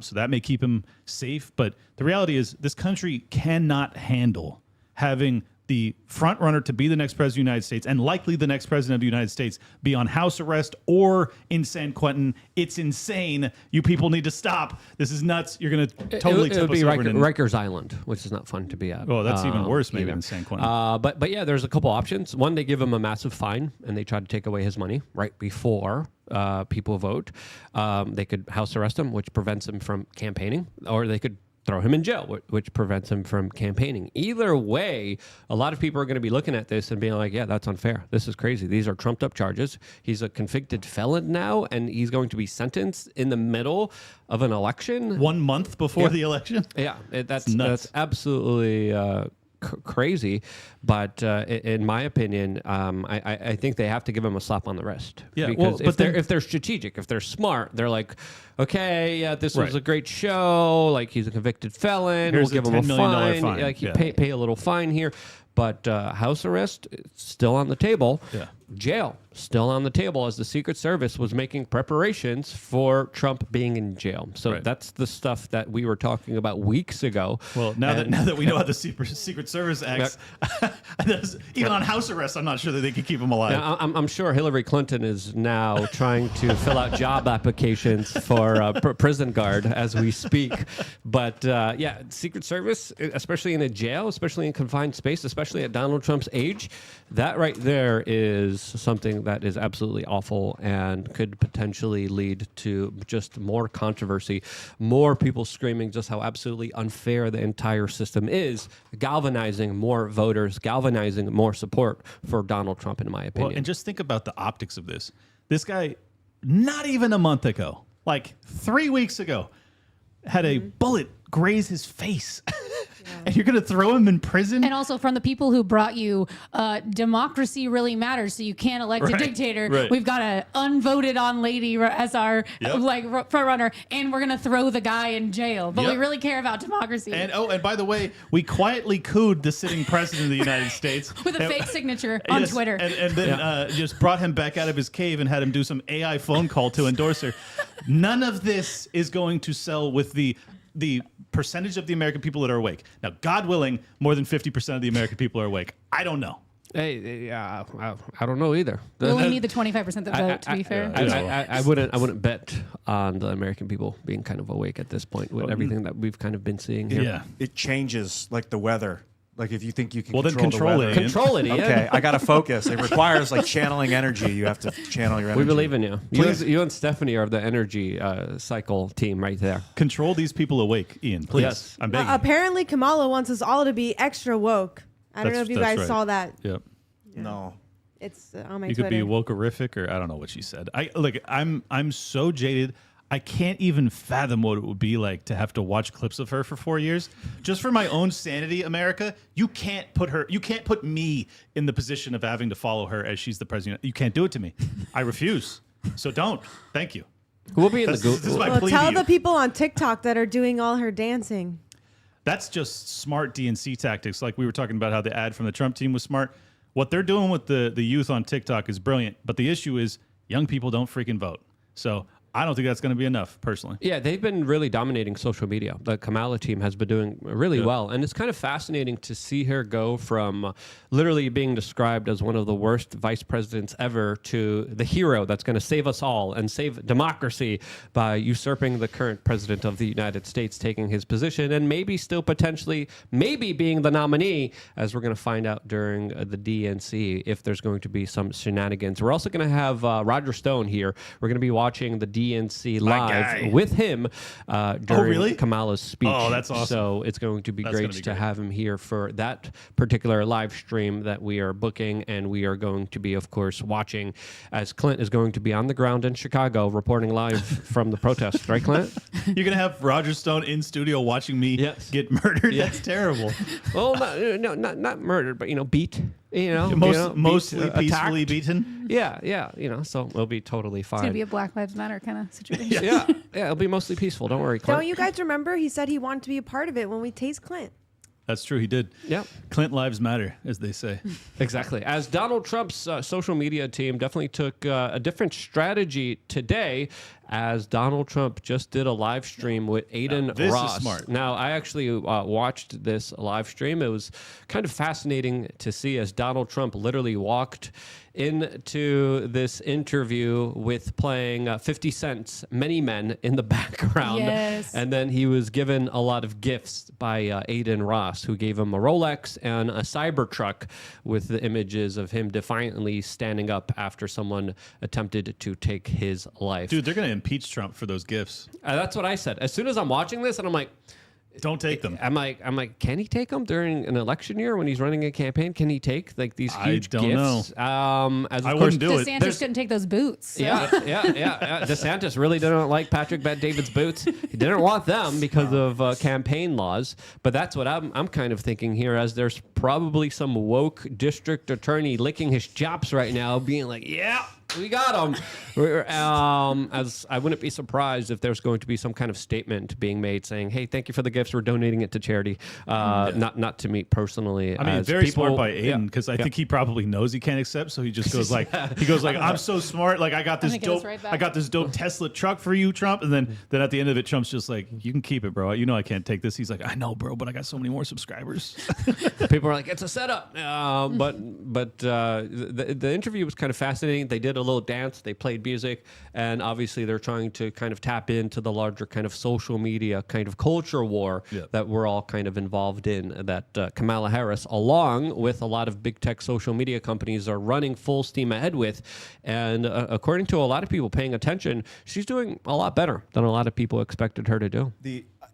So that may keep him safe. But the reality is this country cannot handle having the front runner to be the next president of the United States and likely the next president of the United States be on house arrest or in San Quentin. It's insane. You people need to stop. This is nuts. You're going to totally tip us over. It would be Rikers Island, which is not fun to be at. Oh, that's even worse maybe than San Quentin. But yeah, there's a couple options. One, they give him a massive fine and they try to take away his money right before people vote. They could house arrest him, which prevents him from campaigning, or they could throw him in jail, which prevents him from campaigning. Either way, a lot of people are going to be looking at this and being like, yeah, that's unfair. This is crazy. These are trumped up charges. He's a convicted felon now, and he's going to be sentenced in the middle of an election. 1 month before the election? Yeah, that's absolutely crazy. But in my opinion, I think they have to give him a slap on the wrist. Yeah, because if they're strategic, if they're smart, they're like, okay, yeah, this was a great show. Like, he's a convicted felon. Here's we'll give him a fine. fine. Like, pay a little fine here. But house arrest, still on the table. Yeah. Jail, still on the table, as the Secret Service was making preparations for Trump being in jail. So that's the stuff that we were talking about weeks ago. Well, now that we know how the Secret Service acts, even on house arrest, I'm not sure that they can keep him alive. Now, I'm sure Hillary Clinton is now trying to fill out job applications for prison guard as we speak. But yeah, Secret Service, especially in a jail, especially in confined space, especially at Donald Trump's age, that right there is something that is absolutely awful and could potentially lead to just more controversy, more people screaming just how absolutely unfair the entire system is, galvanizing more voters, galvanizing more support for Donald Trump, in my opinion. Well, and just think about the optics of this. This guy, not even a month ago, like 3 weeks ago, had a bullet graze his face. And you're going to throw him in prison? And also, from the people who brought you, democracy really matters, so you can't elect a dictator. Right. We've got an unvoted on lady as our front runner, and we're going to throw the guy in jail. But we really care about democracy. And by the way, we quietly cooed the sitting president of the United States. With a fake signature on Twitter. And then just brought him back out of his cave and had him do some AI phone call to endorse her. None of this is going to sell with the percentage of the American people that are awake. Now, God willing, more than 50% of the American people are awake. I don't know. Hey, I don't know either. We only need the 25% that vote, to be fair. I wouldn't bet on the American people being kind of awake at this point with everything that we've kind of been seeing here. Yeah, it changes like the weather. Like if you think you can Well, then control the weather. Control it, Ian. Okay, I got to focus. It requires like channeling energy. You have to channel your energy. We believe in you. You and Stephanie are the energy cycle team right there. Control these people awake, Ian, please. Yes. I'm begging. Apparently, Kamala wants us all to be extra woke. I don't know if you guys saw that. Yep. No. It's on my You Twitter. could be wokerific, or I don't know what she said. I'm so jaded. I can't even fathom what it would be like to have to watch clips of her for 4 years. Just for my own sanity, America, you can't put me in the position of having to follow her as she's the president. You can't do it to me. I refuse. So don't. Thank you. We'll be in the This is my Well, plea tell to you. the people on TikTok that are doing all her dancing. That's just smart DNC tactics. Like we were talking about how the ad from the Trump team was smart. What they're doing with the youth on TikTok is brilliant. But the issue is young people don't freaking vote. So I don't think that's going to be enough, personally. Yeah, they've been really dominating social media. The Kamala team has been doing really well. And it's kind of fascinating to see her go from literally being described as one of the worst vice presidents ever to the hero that's going to save us all and save democracy by usurping the current president of the United States, taking his position, and maybe still potentially maybe being the nominee, as we're going to find out during the DNC if there's going to be some shenanigans. We're also going to have Roger Stone here. We're going to be watching the DNC live with him during Kamala's speech. Oh, that's awesome. So it's going to be great to have him here for that particular live stream that we are booking, and we are going to be, of course, watching as Clint is going to be on the ground in Chicago reporting live from the protest. Right, Clint? You're going to have Roger Stone in studio watching me get murdered? Yes. That's terrible. Well, not murdered, but, beat. Mostly peacefully attacked. beaten. Yeah, so we'll be totally fine. It's going to be a Black Lives Matter kind of situation. Yeah, it'll be mostly peaceful. Don't worry, Clint. Don't you guys remember? He said he wanted to be a part of it when we tased Clint. That's true. He did. Yeah. Clint lives matter, as they say. Exactly. As Donald Trump's social media team definitely took a different strategy today, as Donald Trump just did a live stream with Adin this Ross. is smart. Now, I actually watched this live stream. It was kind of fascinating to see as Donald Trump literally walked into this interview with playing 50 Cent's Many Men in the background. Yes. And then he was given a lot of gifts by Adin Ross, who gave him a Rolex and a Cybertruck with the images of him defiantly standing up after someone attempted to take his life. Dude, they're going to impeach Trump for those gifts. That's what I said. As soon as I'm watching this, and I'm like, don't take them. I'm like, can he take them during an election year when he's running a campaign? Can he take like these huge I don't gifts? know. As I of wouldn't course, do it. DeSantis couldn't take those boots. So. Yeah. DeSantis really didn't like Patrick Bet-David's boots. He didn't want them because of campaign laws. But that's what I'm kind of thinking here, as there's probably some woke district attorney licking his chops right now, being like, yeah, we got him. As I wouldn't be surprised if there's going to be some kind of statement being made saying, hey, thank you for the gifts. We're donating it to charity. Not to me personally. I mean, very smart by Aiden, because I think he probably knows he can't accept, so he just goes like, I'm so smart. Like I got this dope, I got this dope Tesla truck for you, Trump. And then at the end of it, Trump's just like, you can keep it, bro. You know I can't take this. He's like, I know, bro, but I got so many more subscribers. People are like, it's a setup. But the interview was kind of fascinating. They did a little dance. They played music, and obviously they're trying to kind of tap into the larger kind of social media kind of culture war that we're all kind of involved in, that Kamala Harris, along with a lot of big tech social media companies, are running full steam ahead with. And according to a lot of people paying attention, she's doing a lot better than a lot of people expected her to do.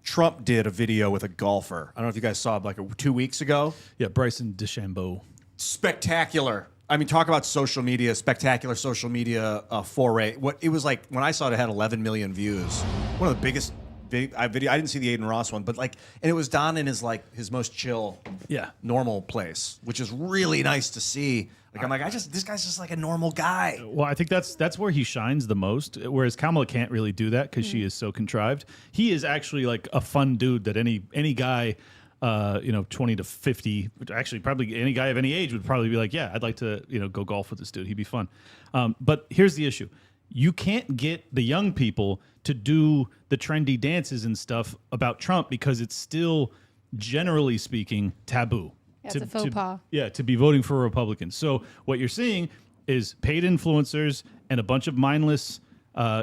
Trump did a video with a golfer. I don't know if you guys saw it like 2 weeks ago. Yeah, Bryson DeChambeau. Spectacular. I mean, talk about social media, spectacular social media foray. What it was like when I saw it had 11 million views. One of the biggest video. I didn't see the Adin Ross one, but and it was Don in his most chill, normal place, which is really nice to see. Like I'm like, this guy's just like a normal guy. Well, I think that's where he shines the most. Whereas Kamala can't really do that because she is so contrived. He is actually like a fun dude that any guy. 20 to 50, actually probably any guy of any age would probably be like, yeah, I'd like to, go golf with this dude. He'd be fun. But here's the issue. You can't get the young people to do the trendy dances and stuff about Trump because it's still, generally speaking, taboo. Yeah, it's a faux pas. To be voting for a Republican. So what you're seeing is paid influencers and a bunch of mindless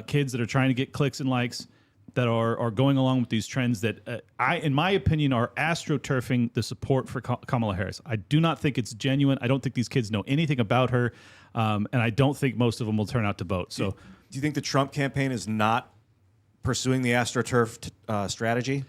kids that are trying to get clicks and likes that are going along with these trends that in my opinion, are astroturfing the support for Kamala Harris. I do not think it's genuine. I don't think these kids know anything about her, and I don't think most of them will turn out to vote. So, do you think the Trump campaign is not pursuing the astroturf strategy?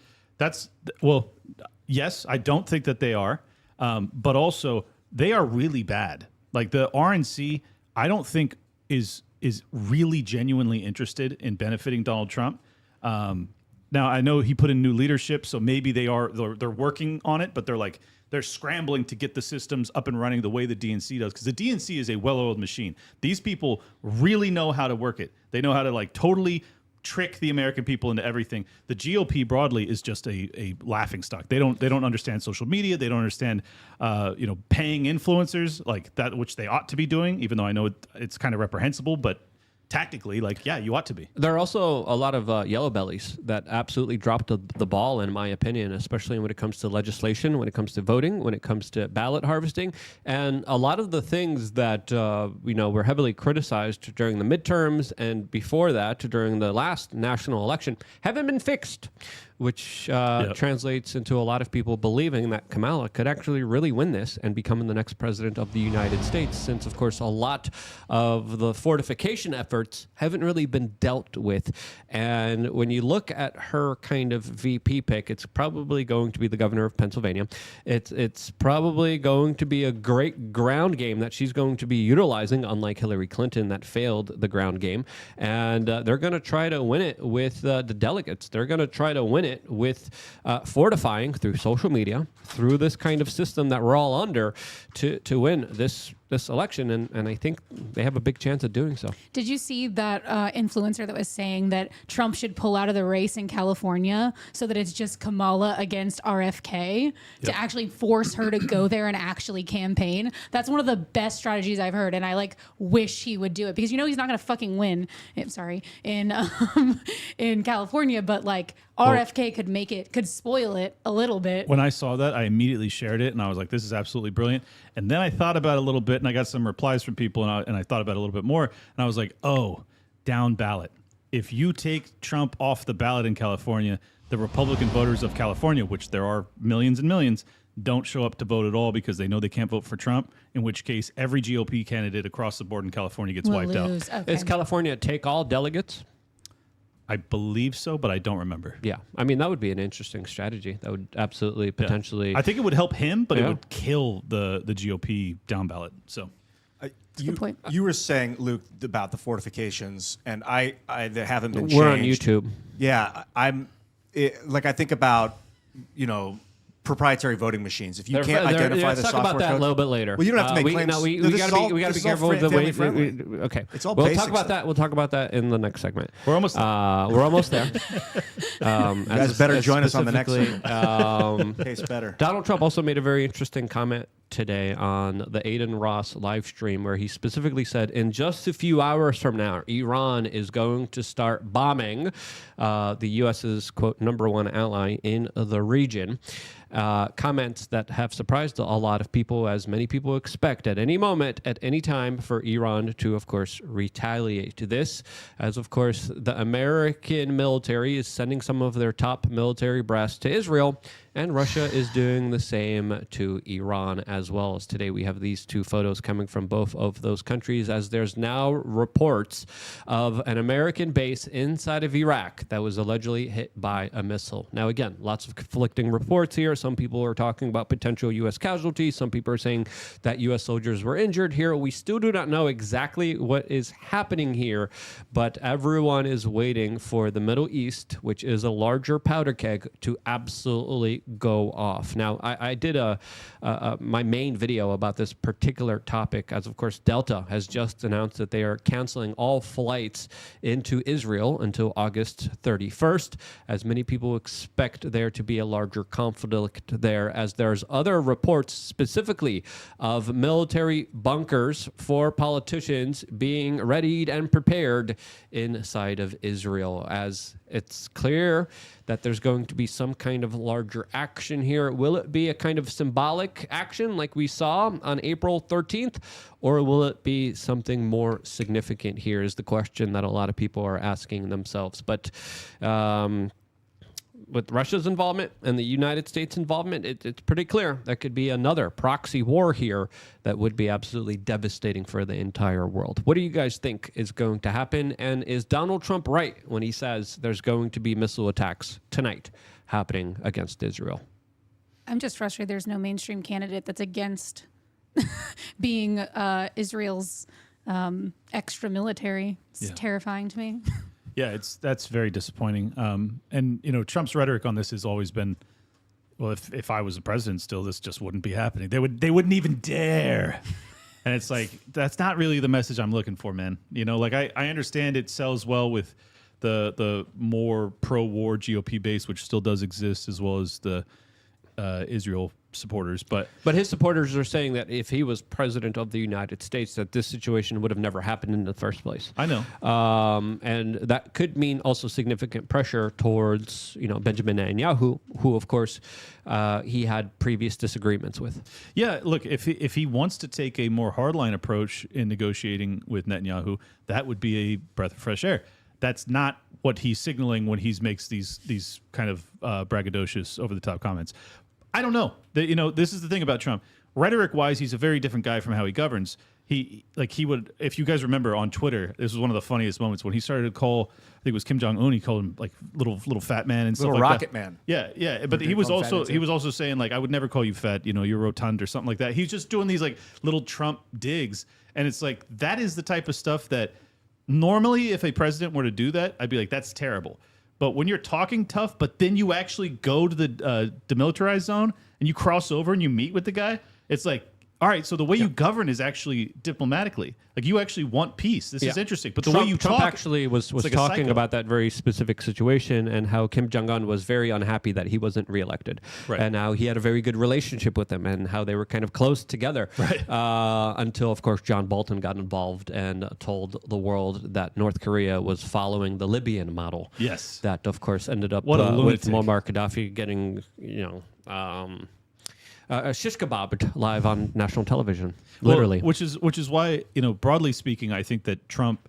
Yes, I don't think that they are, but also they are really bad. Like the RNC, I don't think is really genuinely interested in benefiting Donald Trump. Now I know he put in new leadership, so maybe they're working on it, but they're scrambling to get the systems up and running the way the DNC does, because the DNC is a well-oiled machine. These people really know how to work it. They know how to totally trick the American people into everything. The GOP broadly is just a laughing stock. They don't understand social media. They don't understand paying influencers like that, which they ought to be doing, even though I know it's kind of reprehensible, but tactically, you ought to be. There are also a lot of yellow bellies that absolutely dropped the ball, in my opinion, especially when it comes to legislation, when it comes to voting, when it comes to ballot harvesting. And a lot of the things that, were heavily criticized during the midterms and before that, during the last national election, haven't been fixed, which translates into a lot of people believing that Kamala could actually really win this and become the next president of the United States, since, of course, a lot of the fortification efforts haven't really been dealt with. And when you look at her kind of VP pick, it's probably going to be the governor of Pennsylvania. It's probably going to be a great ground game that she's going to be utilizing, unlike Hillary Clinton that failed the ground game. And they're going to try to win it with the delegates. They're going to try to win it with fortifying through social media, through this kind of system that we're all under to win this election, and I think they have a big chance of doing so. Did you see that influencer that was saying that Trump should pull out of the race in California so that it's just Kamala against RFK to actually force her to go there and actually campaign? That's one of the best strategies I've heard, and I wish he would do it, because he's not going to fucking win. In California, but RFK could spoil it a little bit. When I saw that, I immediately shared it, and I was like, "This is absolutely brilliant." And then I thought about it a little bit, and I got some replies from people, and I thought about it a little bit more, and I was like, "Oh, down ballot. If you take Trump off the ballot in California, the Republican voters of California, which there are millions and millions, don't show up to vote at all because they know they can't vote for Trump, in which case every GOP candidate across the board in California gets wiped out." Okay. Is California take all delegates? I believe so, but I don't remember. Yeah. I mean, that would be an interesting strategy. That would absolutely potentially... I think it would help him, but it would kill the GOP down ballot. So, good point. You were saying, Luke, about the fortifications, and I they haven't been We're on changed. YouTube. Yeah. I think about, proprietary voting machines. If you can't identify the software code... Let's talk about that a little bit later. Well, you don't have to make claims. No, we got to be careful with the way... Okay. It's all we'll basic talk about stuff. that. We'll talk about that in the next segment. We're almost there. We're almost there. You guys better join us on the next one. Tastes better. Donald Trump also made a very interesting comment today on the Adin Ross live stream, where he specifically said, in just a few hours from now, Iran is going to start bombing the U.S.'s, quote, #1 ally in the region. Comments that have surprised a lot of people, as many people expect at any moment, at any time, for Iran to, of course, retaliate to this, as, of course, the American military is sending some of their top military brass to Israel, and Russia is doing the same to Iran as well. As today we have these two photos coming from both of those countries, as there's now reports of an American base inside of Iraq that was allegedly hit by a missile. Now, again, lots of conflicting reports here. Some people are talking about potential U.S. casualties. Some people are saying that U.S. soldiers were injured here. We still do not know exactly what is happening here, but everyone is waiting for the Middle East, which is a larger powder keg, to absolutely go off. Now, I did my main video about this particular topic, as of course Delta has just announced that they are canceling all flights into Israel until August 31st, as many people expect there to be a larger conflict there, as there's other reports specifically of military bunkers for politicians being readied and prepared inside of Israel, as it's clear that there's going to be some kind of larger action here. Will it be a kind of symbolic action, like we saw on April 13th, or will it be something more significant here is the question that a lot of people are asking themselves. But with Russia's involvement and the United States involvement, it's pretty clear there could be another proxy war here that would be absolutely devastating for the entire world. What do you guys think is going to happen? And is Donald Trump right when he says there's going to be missile attacks tonight happening against Israel? I'm just frustrated there's no mainstream candidate that's against being Israel's extra military. It's terrifying to me. Yeah, that's very disappointing. And Trump's rhetoric on this has always been, well, if I was the president still, this just wouldn't be happening. They wouldn't even dare. And it's like, that's not really the message I'm looking for, man. I understand it sells well with the more pro-war GOP base, which still does exist, as well as the Israel supporters, but his supporters are saying that if he was president of the United States, that this situation would have never happened in the first place. I know, and that could mean also significant pressure towards Benjamin Netanyahu, who of course he had previous disagreements with. Yeah, look, if he wants to take a more hardline approach in negotiating with Netanyahu, that would be a breath of fresh air. That's not what he's signaling when he makes these kind of braggadocious, over the top comments. I don't know. This is the thing about Trump. Rhetoric-wise, he's a very different guy from how he governs. He would, if you guys remember on Twitter, this was one of the funniest moments when he started to call, I think it was Kim Jong-un, he called him like little fat man and little stuff like rocket that. Man. Yeah. But he was also saying like, I would never call you fat, you're rotund or something like that. He's just doing these like little Trump digs. And it's like, that is the type of stuff that normally if a president were to do that, I'd be like, that's terrible. But when you're talking tough, but then you actually go to the demilitarized zone and you cross over and you meet with the guy, it's like, all right, so the way you govern is actually diplomatically. Like you actually want peace. This is interesting. But the way you Trump talk, actually was like talking about that very specific situation and how Kim Jong-un was very unhappy that he wasn't reelected. Right. And how he had a very good relationship with him and how they were kind of close together. Right. Until, of course, John Bolton got involved and told the world that North Korea was following the Libyan model. Yes. That, of course, ended up What a with lunatic. Muammar Gaddafi getting, shish kebabbed live on national television, literally. Well, which is why, broadly speaking, I think that Trump,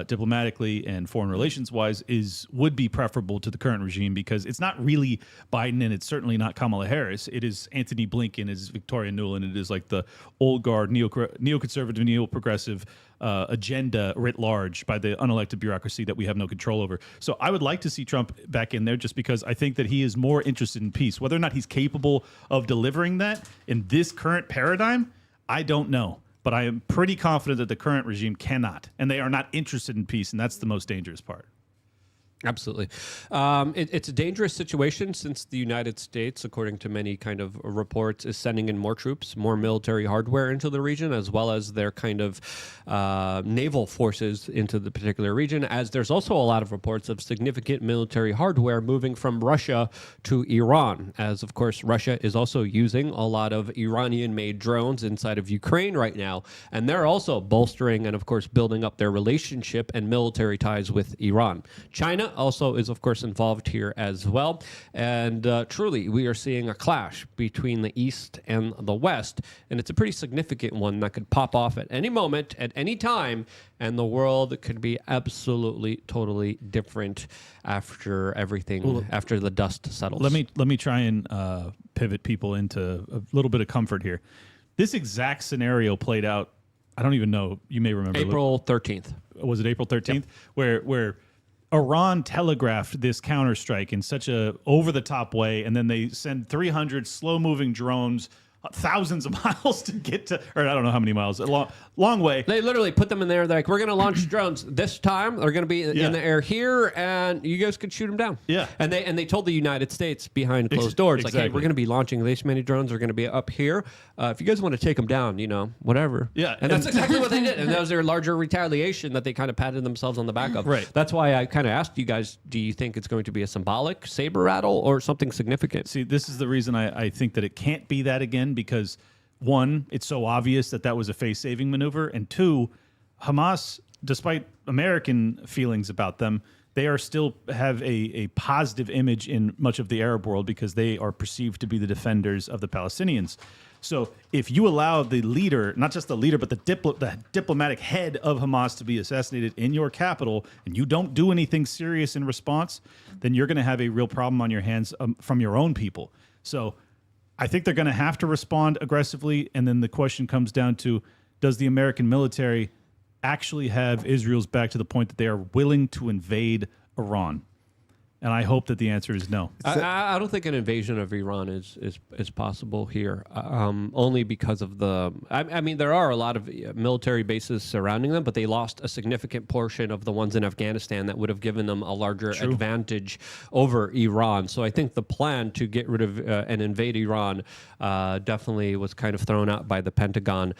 diplomatically and foreign relations wise, would be preferable to the current regime because it's not really Biden and it's certainly not Kamala Harris. It is Anthony Blinken, it is Victoria Nuland, it is like the old guard, neoconservative, neo-progressive agenda writ large by the unelected bureaucracy that we have no control over. So I would like to see Trump back in there just because I think that he is more interested in peace. Whether or not he's capable of delivering that in this current paradigm, I don't know. But I am pretty confident that the current regime cannot, and they are not interested in peace, and that's the most dangerous part. Absolutely. It's a dangerous situation since the United States, according to many kind of reports, is sending in more troops, more military hardware into the region, as well as their kind of naval forces into the particular region, as there's also a lot of reports of significant military hardware moving from Russia to Iran, as, of course, Russia is also using a lot of Iranian-made drones inside of Ukraine right now, and they're also bolstering and, of course, building up their relationship and military ties with Iran. China also is, of course, involved here as well. And truly, we are seeing a clash between the East and the West. And it's a pretty significant one that could pop off at any moment, at any time. And the world could be absolutely, totally different after everything, after the dust settles. Let me try and pivot people into a little bit of comfort here. This exact scenario played out, I don't even know, you may remember. April 13th. Was it April 13th? Yep. Where Iran telegraphed this counterstrike in such a over-the-top way, and then they send 300 slow-moving drones thousands of miles to get to, or I don't know how many miles, a long way. They literally put them in there. They're like, we're going to launch drones this time. They're going to be in the air here, and you guys could shoot them down. Yeah. And they told the United States behind closed doors, like, hey, we're going to be launching this many drones. They're going to be up here. If you guys want to take them down, whatever. Yeah. And that's exactly what they did. And that was their larger retaliation that they kind of patted themselves on the back of. Right. That's why I kind of asked you guys, do you think it's going to be a symbolic saber rattle or something significant? See, this is the reason I think that it can't be that again, because one, it's so obvious that was a face-saving maneuver, and two, Hamas despite American feelings about them, they are still have a positive image in much of the Arab world because they are perceived to be the defenders of the Palestinians. So if you allow the leader, not just the leader, but the diplomatic head of Hamas to be assassinated in your capital, and you don't do anything serious in response, then you're going to have a real problem on your hands from your own people. So I think they're going to have to respond aggressively. And then the question comes down to, does the American military actually have Israel's back to the point that they are willing to invade Iran? And I hope that the answer is no. I don't think an invasion of Iran is possible here, only because of the. I mean, there are a lot of military bases surrounding them, but they lost a significant portion of the ones in Afghanistan that would have given them a larger advantage over Iran. So I think the plan to get rid of and invade Iran definitely was kind of thrown out by the Pentagon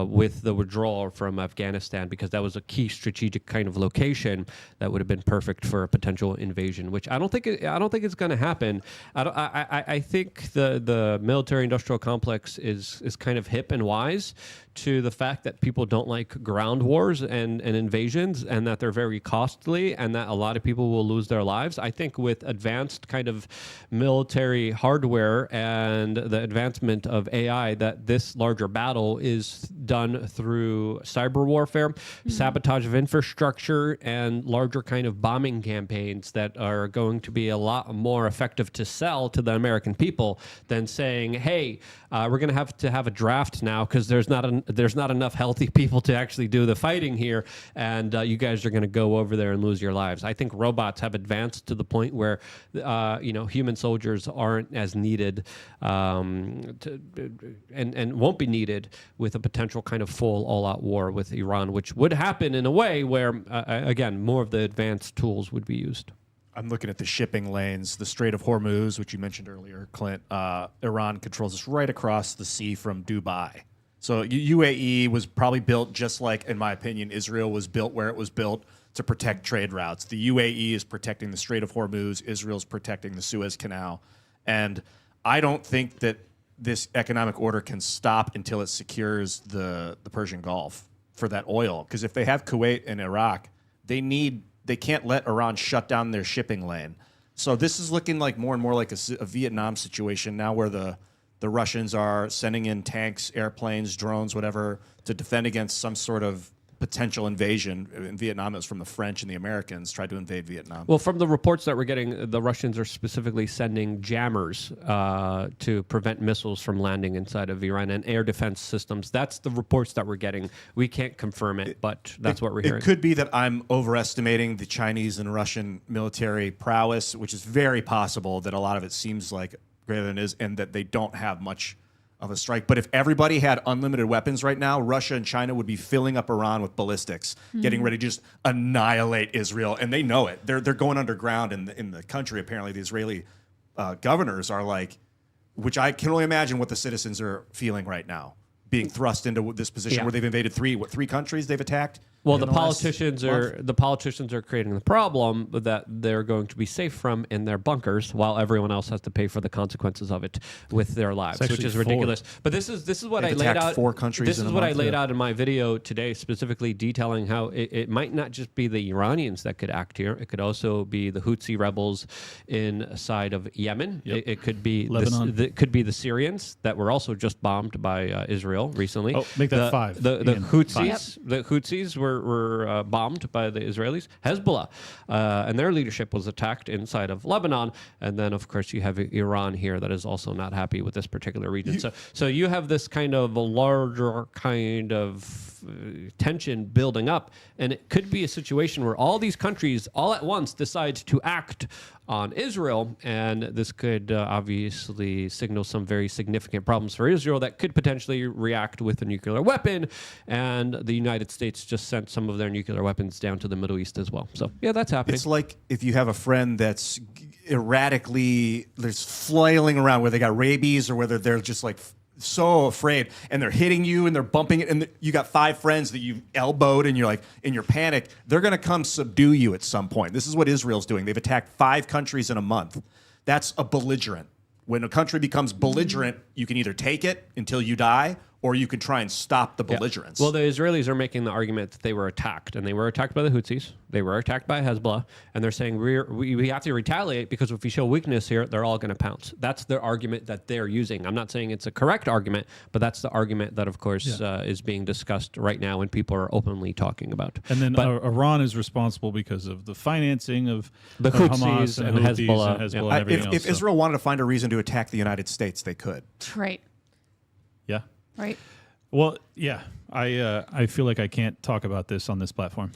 with the withdrawal from Afghanistan, because that was a key strategic kind of location that would have been perfect for a potential invasion, which I don't think it's going to happen. I think the military-industrial complex is kind of hip and wise to the fact that people don't like ground wars and invasions, and that they're very costly, and that a lot of people will lose their lives. I think with advanced kind of military hardware and the advancement of AI, that this larger battle is done through cyber warfare, sabotage of infrastructure, and larger kind of bombing campaigns that are going to be a lot more effective to sell to the American people than saying, hey, we're going to have a draft now because there's not enough healthy people to actually do the fighting here, and you guys are going to go over there and lose your lives. I think robots have advanced to the point where human soldiers aren't as needed and won't be needed with a potential kind of full all-out war with Iran, which would happen in a way where, again, more of the advanced tools would be used. I'm looking at the shipping lanes, the Strait of Hormuz, which you mentioned earlier, Clint. Iran controls this right across the sea from Dubai. So UAE was probably built just like, in my opinion, Israel was built where it was built to protect trade routes. The UAE is protecting the Strait of Hormuz. Israel's protecting the Suez Canal. And I don't think that this economic order can stop until it secures the Persian Gulf for that oil. Because if they have Kuwait and Iraq, they can't let Iran shut down their shipping lane. So this is looking like more and more like a Vietnam situation now, where the Russians are sending in tanks, airplanes, drones, whatever, to defend against some sort of potential invasion. In Vietnam, it was from the French and the Americans tried to invade Vietnam. Well, from the reports that we're getting, the Russians are specifically sending jammers to prevent missiles from landing inside of Iran, and air defense systems. That's the reports that we're getting. We can't confirm it, but that's what we're hearing. It could be that I'm overestimating the Chinese and Russian military prowess, which is very possible, that a lot of it seems like greater than it is, and that they don't have much of a strike. But if everybody had unlimited weapons right now, Russia and China would be filling up Iran with ballistics, getting ready to just annihilate Israel, and they know it. They're going underground in the country. Apparently, the Israeli governors are like, which I can only imagine what the citizens are feeling right now, being thrust into this position where they've invaded three countries they've attacked. Well, the politicians are creating the problem that they're going to be safe from in their bunkers, while everyone else has to pay for the consequences of it with their lives, which is ridiculous. But this is what I laid out. 4 countries. This is what I laid out in my video today, specifically detailing how it might not just be the Iranians that could act here. It could also be the Houthi rebels inside of Yemen. Yep. It could be Lebanon. it could be the Syrians that were also just bombed by Israel recently. Oh, make that 5. The Ian. Houthis. The Houthis were bombed by the Israelis. Hezbollah and their leadership was attacked inside of Lebanon. And then, of course, you have Iran here that is also not happy with this particular region. So you have this kind of a larger kind of tension building up. And it could be a situation where all these countries all at once decide to act on Israel, and this could obviously signal some very significant problems for Israel that could potentially react with a nuclear weapon, and the United States just sent some of their nuclear weapons down to the Middle East as well. So, yeah, that's happening. It's like if you have a friend that's erratically, there's flailing around, where they got rabies or whether they're just like so afraid, and they're hitting you and they're bumping it, and you got 5 friends that you've elbowed, and you're like in your panic, they're going to come subdue you at some point. This is what Israel's doing. They've attacked 5 countries in a month. That's a belligerent. When a country becomes belligerent, you can either take it until you die, or you could try and stop the belligerence. Well, the Israelis are making the argument that they were attacked, and they were attacked by the Houthis. They were attacked by Hezbollah, and they're saying we have to retaliate because if we show weakness here, they're all going to pounce. That's their argument that they're using. I'm not saying it's a correct argument, but that's the argument that, of course, is being discussed right now and people are openly talking about. And then Iran is responsible because of the financing of the Hamas and Hezbollah. And everything else. If Israel wanted to find a reason to attack the United States, they could. Right. Yeah. Right. Well, yeah. I feel like I can't talk about this on this platform.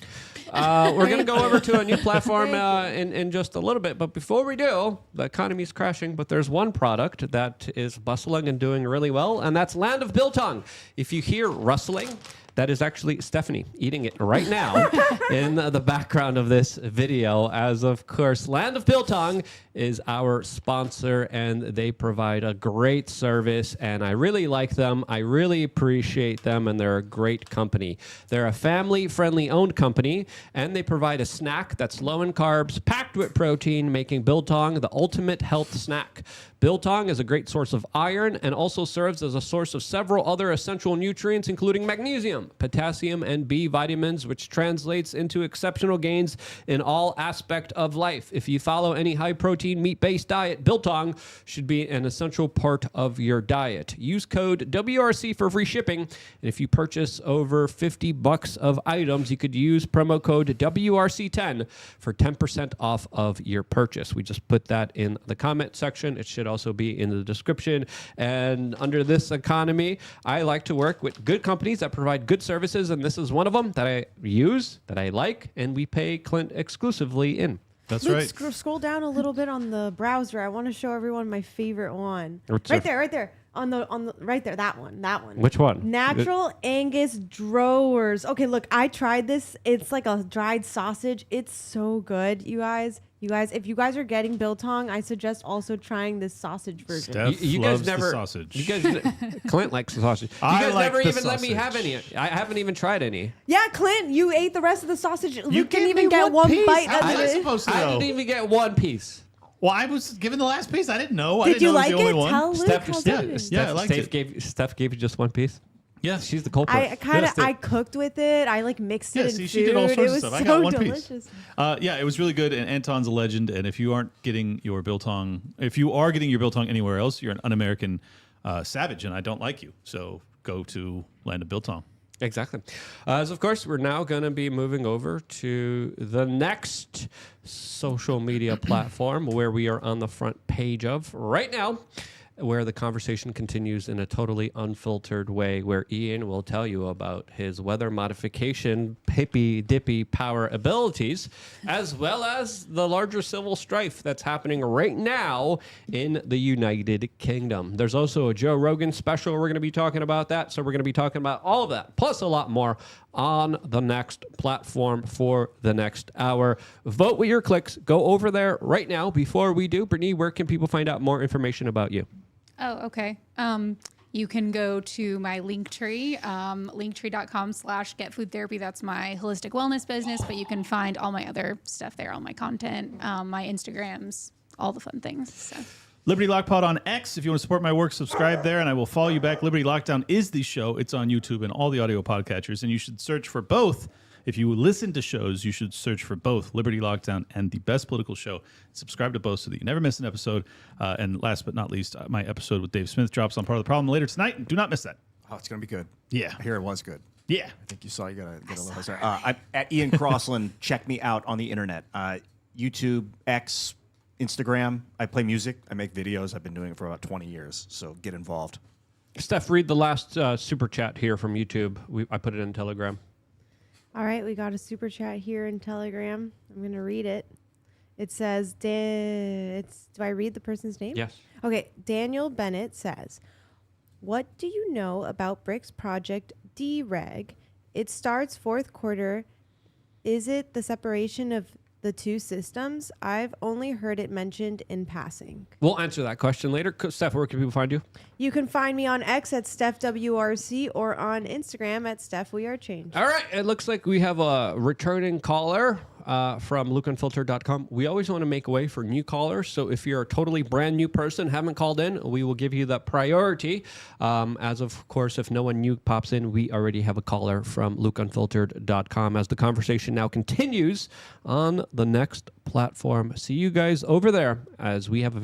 We're going to go over to a new platform in just a little bit. But before we do, the economy is crashing. But there's one product that is bustling and doing really well, and that's Land of Biltong. If you hear rustling, that is actually Stephanie eating it right now in the background of this video. As of course, Land of Biltong is our sponsor, and they provide a great service, and I really like them. I really appreciate them, and they're a great company. They're a family-friendly owned company, and they provide a snack that's low in carbs, packed with protein, making Biltong the ultimate health snack. Biltong is a great source of iron and also serves as a source of several other essential nutrients, including magnesium, potassium, and B vitamins, which translates into exceptional gains in all aspects of life. If you follow any high-protein, meat-based diet, Biltong should be an essential part of your diet. Use code WRC for free shipping, and if you purchase over $50 of items, you could use promo code WRC10 for 10% off of your purchase. We just put that in the comment section. It should also be in the description. And under this economy, I like to work with good companies that provide good services, and this is one of them that I use, that I like, and we pay Clint exclusively in. That's Luke, right. Scroll down a little bit on the browser. I want to show everyone my favorite one. What's right there. On the right there, that one. Which one? Natural Angus Drawers. Okay, look, I tried this. It's like a dried sausage. It's so good, you guys. If you guys are getting Biltong, I suggest also trying this sausage version. Steph loves the sausage. You guys, Clint likes the sausage. You guys never even let me have any. I haven't even tried any. Yeah, Clint, you ate the rest of the sausage. You didn't gave even me get one one piece. bite How of was I it. supposed to I know? didn't even get one piece. Well, I was given the last piece. I didn't know. I Did didn't you know like it was the it? only one. Tell Luke how good it is. Yeah, I liked it. Steph gave you just one piece. Yeah, she's the culprit. I cooked with it. I mixed it in food. she did all sorts it was of stuff. so I got one delicious. piece. Yeah, it was really good, and Anton's a legend. And if you aren't getting your Biltong, if you are getting your Biltong anywhere else, you're an un-American savage, and I don't like you. So go to Land of Biltong. Exactly. As of course, we're now going to be moving over to the next social media platform where we are on the front page of right now, where the conversation continues in a totally unfiltered way, where Ian will tell you about his weather modification hippy-dippy power abilities, as well as the larger civil strife that's happening right now in the United Kingdom. There's also a Joe Rogan special. We're going to be talking about that, so we're going to be talking about all of that, plus a lot more on the next platform for the next hour. Vote with your clicks. Go over there right now. Before we do, Brittany, where can people find out more information about you? Oh, okay. You can go to my Linktree, linktree.com/getfoodtherapy. That's my holistic wellness business, but you can find all my other stuff there, all my content, my Instagrams, all the fun things. So. Liberty Lock Pod on X. If you want to support my work, subscribe there, and I will follow you back. Liberty Lockdown is the show. It's on YouTube and all the audio podcatchers, and you should search for both. If you listen to shows, you should search for both Liberty Lockdown and The Best Political Show. Subscribe to both so that you never miss an episode. And last but not least, my episode with Dave Smith drops on Part of the Problem later tonight. Do not miss that. Oh, it's going to be good. Yeah. I hear it was good. Yeah. I think you saw. You got to get a little. Sorry. I'm at Ian Crossland. Check me out on the internet. YouTube, X, Instagram. I play music. I make videos. I've been doing it for about 20 years. So get involved. Steph, read the last super chat here from YouTube. I put it in Telegram. All right, we got a super chat here in Telegram. I'm going to read it. It says, do I read the person's name? Yes. Okay, Daniel Bennett says, what do you know about BRICS Project DREG? It starts fourth quarter. Is it the separation of the two systems? I've only heard it mentioned in passing. We'll answer that question later. Steph, where can people find you? You can find me on X at StephWRC or on Instagram at StephWeAreChange. All right. It looks like we have a returning caller. from lukeunfiltered.com. We always want to make way for new callers. So if you're a totally brand new person, haven't called in, we will give you that priority. As of course, if no one new pops in, we already have a caller from lukeunfiltered.com as the conversation now continues on the next platform. See you guys over there as we have a very